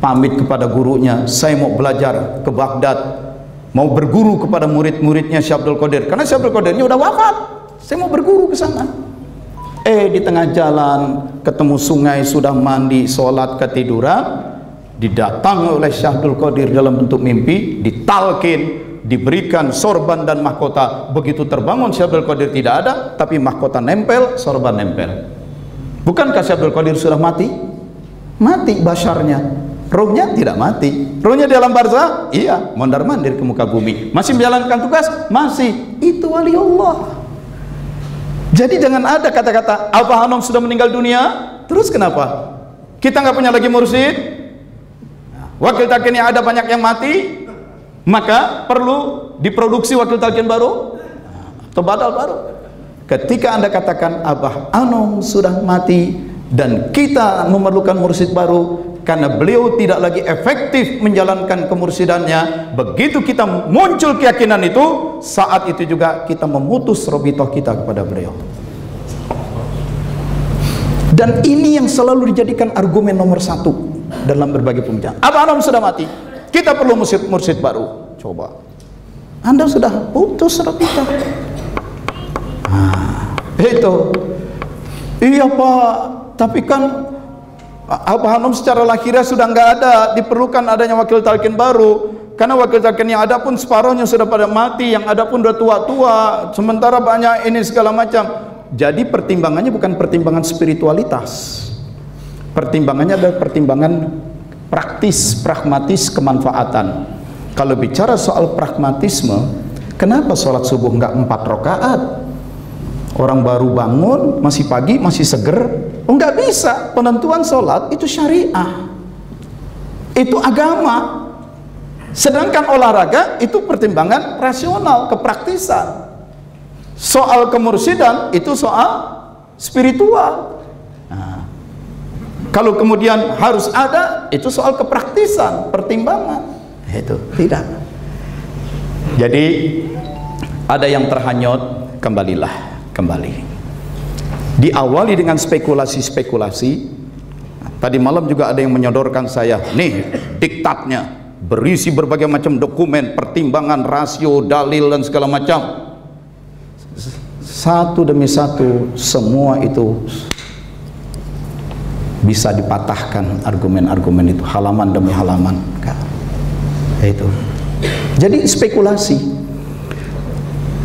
pamit kepada gurunya, saya mau belajar ke Baghdad, mau berguru kepada murid-muridnya Syekh Abdul Qadir, karena Syekh Abdul Qadirnya udah wafat. Saya mau berguru ke sana. Di tengah jalan ketemu sungai, sudah mandi, sholat, ketiduran, didatangi oleh Syekh Abdul Qadir dalam bentuk mimpi, ditalkin, diberikan sorban dan mahkota. Begitu terbangun Syekh Abdul Qadir tidak ada, tapi mahkota nempel, sorban nempel. Bukankah Syekh Abdul Qadir sudah mati? Mati basyarnya, rohnya tidak mati. Rohnya di alam barzah, iya, mondar-mandir ke muka bumi. Masih menjalankan tugas? Masih. Itu wali Allah. Jadi jangan ada kata-kata Abah Hanom sudah meninggal dunia, terus kenapa? Kita nggak punya lagi mursyid? Wakil talqin yang ada banyak yang mati, maka perlu diproduksi wakil talqin baru atau badal baru. Ketika Anda katakan Abah Hanom sudah mati dan kita memerlukan mursyid baru karena beliau tidak lagi efektif menjalankan kemursidannya, begitu kita muncul keyakinan itu, saat itu juga kita memutus robitoh kita kepada beliau. Dan ini yang selalu dijadikan argumen nomor satu dalam berbagai pembicaraan. Abah Hanom sudah mati, kita perlu mursyid baru. Coba Anda sudah putus robitoh. Itu iya Pak, tapi kan Abah Hanom secara lahiriah sudah nggak ada, diperlukan adanya wakil talqin baru, karena wakil talqin yang ada pun separuhnya sudah pada mati, yang ada pun sudah tua-tua, sementara banyak ini segala macam. Jadi pertimbangannya bukan pertimbangan spiritualitas, pertimbangannya adalah pertimbangan praktis, pragmatis, kemanfaatan. Kalau bicara soal pragmatisme, kenapa sholat subuh nggak 4 rakaat? Orang baru bangun, masih pagi, masih seger. Oh, nggak bisa. Penentuan sholat itu syariah, itu agama. Sedangkan olahraga itu pertimbangan rasional, kepraktisan. Soal kemursidan itu soal spiritual. Kalau kemudian harus ada, itu soal kepraktisan, pertimbangan. Itu tidak. Jadi ada yang terhanyut, kembali. Diawali dengan spekulasi-spekulasi. Tadi malam juga ada yang menyodorkan saya, nih diktatnya berisi berbagai macam dokumen, pertimbangan, rasio, dalil dan segala macam. Satu demi satu, semua itu bisa dipatahkan argumen-argumen itu, halaman demi halaman. Itu. Jadi spekulasi.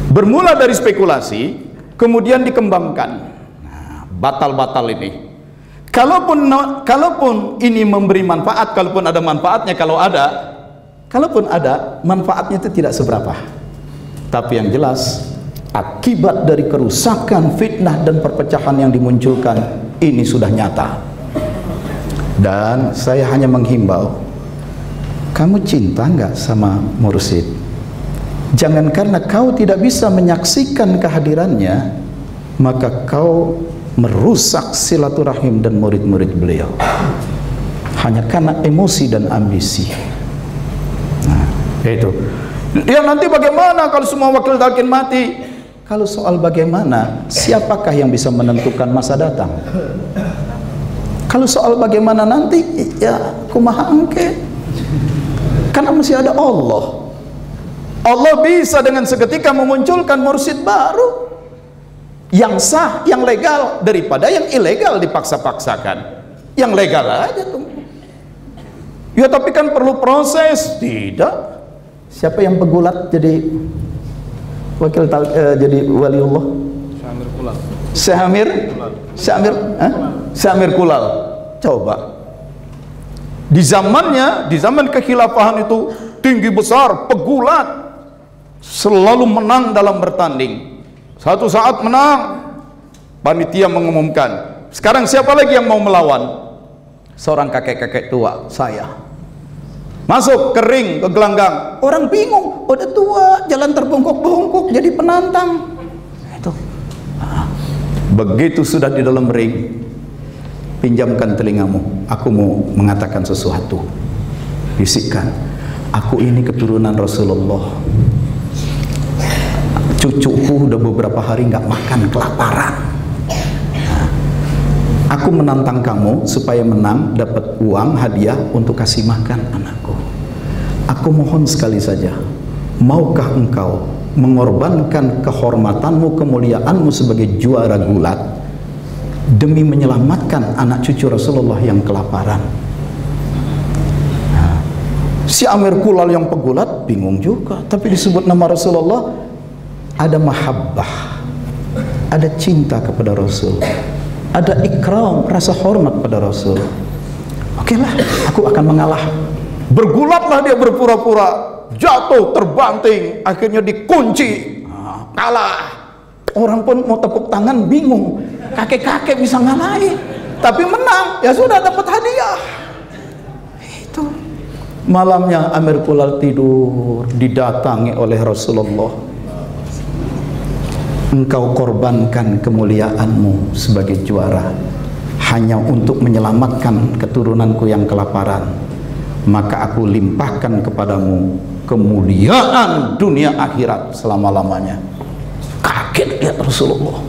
Bermula dari spekulasi, kemudian dikembangkan. Batal-batal ini. Kalaupun ini memberi manfaat, kalaupun ada manfaatnya, kalaupun ada manfaatnya itu tidak seberapa. Tapi yang jelas, akibat dari kerusakan, fitnah dan perpecahan yang dimunculkan ini sudah nyata. Dan saya hanya menghimbau, kamu cinta nggak sama mursyid? Jangan karena kau tidak bisa menyaksikan kehadirannya, maka kau merusak silaturahim dan murid-murid beliau hanya karena emosi dan ambisi. Nah, itu. Ya nanti bagaimana kalau semua wakil talqin mati? Kalau soal bagaimana, siapakah yang bisa menentukan masa datang? Kalau soal bagaimana nanti, ya kumaha engke? Karena masih ada Allah. Allah bisa dengan seketika memunculkan mursyid baru yang sah, yang legal, daripada yang ilegal dipaksa-paksakan. Yang legal aja tuh. Ya tapi kan perlu proses. Tidak. Siapa yang pegulat jadi wakil jadi waliullah? Syamir Kulal. Coba. Di zaman kekhilafahan itu tinggi besar, pegulat, selalu menang dalam bertanding. Satu saat menang, panitia mengumumkan, sekarang siapa lagi yang mau melawan? seorang kakek-kakek tua saya masuk kering ke gelanggang. Orang bingung, udah tua, jalan terbongkok-bongkok, jadi penantang. Itu. Begitu sudah di dalam ring, pinjamkan telingamu, aku mau mengatakan sesuatu. Bisikkan, aku ini keturunan Rasulullah. Cucuku udah beberapa hari nggak makan, kelaparan. Aku menantang kamu supaya menang, dapat uang hadiah untuk kasih makan anakku. Aku mohon sekali saja, maukah engkau mengorbankan kehormatanmu, kemuliaanmu sebagai juara gulat demi menyelamatkan anak cucu Rasulullah yang kelaparan? Si Amir Kulal yang pegulat bingung juga, tapi disebut nama Rasulullah, ada mahabbah, ada cinta kepada Rasul, ada ikram, rasa hormat pada Rasul. Oke lah, aku akan mengalah. Bergulatlah dia berpura-pura, jatuh, terbanting, akhirnya dikunci, kalah. Orang pun mau tepuk tangan bingung, kakek-kakek bisa ngalahin, tapi menang, ya sudah dapat hadiah. Itu malamnya Amir Kulal tidur, didatangi oleh Rasulullah. Engkau korbankan kemuliaanmu sebagai juara hanya untuk menyelamatkan keturunanku yang kelaparan, maka aku limpahkan kepadamu kemuliaan dunia akhirat selama-lamanya. Kaget lihat Rasulullah.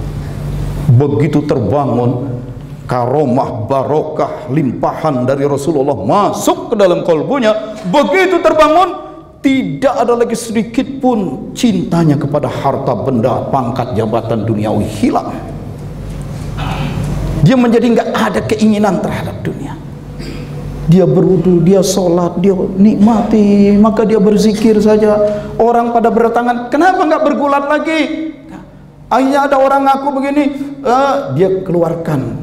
Begitu terbangun, karomah, barokah, limpahan dari Rasulullah masuk ke dalam kalbunya. Begitu terbangun, tidak ada lagi sedikit pun cintanya kepada harta benda, pangkat, jabatan duniawi hilang. Dia menjadi nggak ada keinginan terhadap dunia. Dia berwudu, dia sholat, dia nikmati, maka dia berzikir saja. Orang pada berdatangan, kenapa nggak bergulat lagi? Akhirnya ada orang ngaku begini, dia keluarkan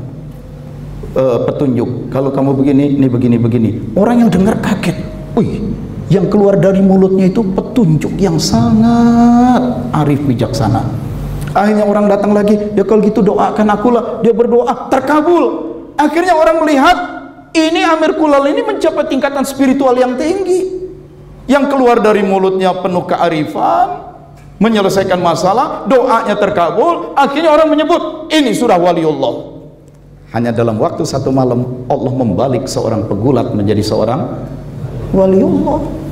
petunjuk. Kalau kamu begini, ini begini-begini. Orang yang dengar kaget. Wih, yang keluar dari mulutnya itu petunjuk yang sangat arif bijaksana. Akhirnya orang datang lagi, ya kalau gitu doakan akulah. Dia berdoa, terkabul. Akhirnya orang melihat, ini Amir Kulal ini mencapai tingkatan spiritual yang tinggi. Yang keluar dari mulutnya penuh kearifan, menyelesaikan masalah, doanya terkabul. Akhirnya orang menyebut, ini sudah waliullah. Hanya dalam waktu satu malam, Allah membalik seorang pegulat menjadi seorang waliullah.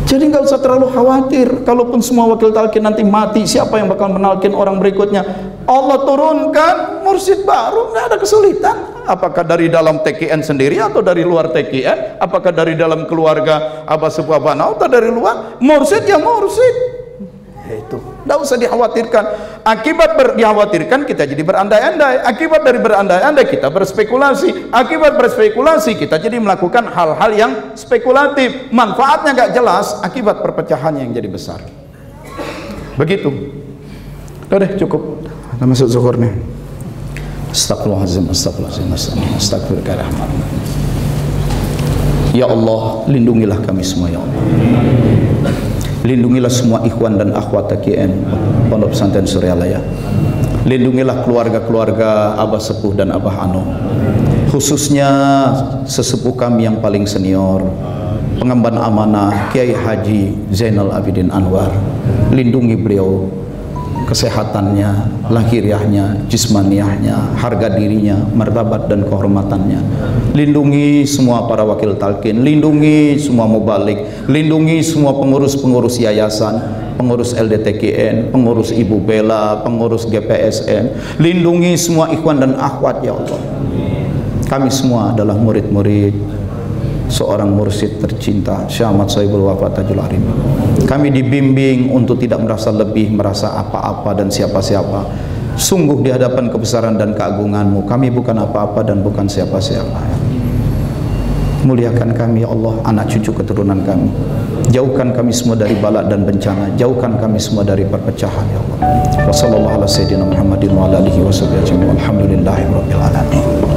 Jadi nggak usah terlalu khawatir. Kalaupun semua wakil talqin nanti mati, siapa yang bakal menalkin orang berikutnya? Allah turunkan mursyid baru, nggak ada kesulitan. Apakah dari dalam TKN sendiri atau dari luar TKN? Apakah dari dalam keluarga Abah Sepuh Abah atau dari luar? Mursyid ya mursyid. Itu nggak usah dikhawatirkan. Akibat dikhawatirkan kita jadi berandai-andai. Akibat dari berandai-andai kita berspekulasi. Akibat berspekulasi kita jadi melakukan hal-hal yang spekulatif. Manfaatnya nggak jelas. Akibat perpecahannya yang jadi besar. Begitu. Udah deh, cukup. Kita masuk zuhur nih. Astagfirullahaladzim, astagfirullahaladzim, astagfirullahaladzim. Ya Allah, lindungilah kami semua ya Allah. Lindungilah semua ikhwan dan akhwat TKN Pondok Pesantren Suryalaya. Lindungilah keluarga-keluarga Abah Sepuh dan Abah Ano, khususnya sesepuh kami yang paling senior, pengemban amanah Kiai Haji Zainal Abidin Anwar. Lindungi beliau, kesehatannya, lahiriahnya, jismaniahnya, harga dirinya, martabat dan kehormatannya. Lindungi semua para wakil talqin, lindungi semua mubalik, lindungi semua pengurus-pengurus yayasan, pengurus LDTKN, pengurus Ibu Bella, pengurus GPSN. Lindungi semua ikhwan dan akhwat ya Allah. Kami semua adalah murid-murid seorang mursyid tercinta Syekh Ahmad Sohibul Wafa Tajul Arif. Kami dibimbing untuk tidak merasa lebih, merasa apa-apa dan siapa-siapa. Sungguh di hadapan kebesaran dan keagungan-Mu kami bukan apa-apa dan bukan siapa-siapa. Muliakan kami ya Allah, anak cucu keturunan kami. Jauhkan kami semua dari bala dan bencana. Jauhkan kami semua dari perpecahan ya Allah. Wassallallahu ala sayyidina Muhammadin wa ala alihi wa sahbihi ajma'in. Alhamdulillahirabbil alamin.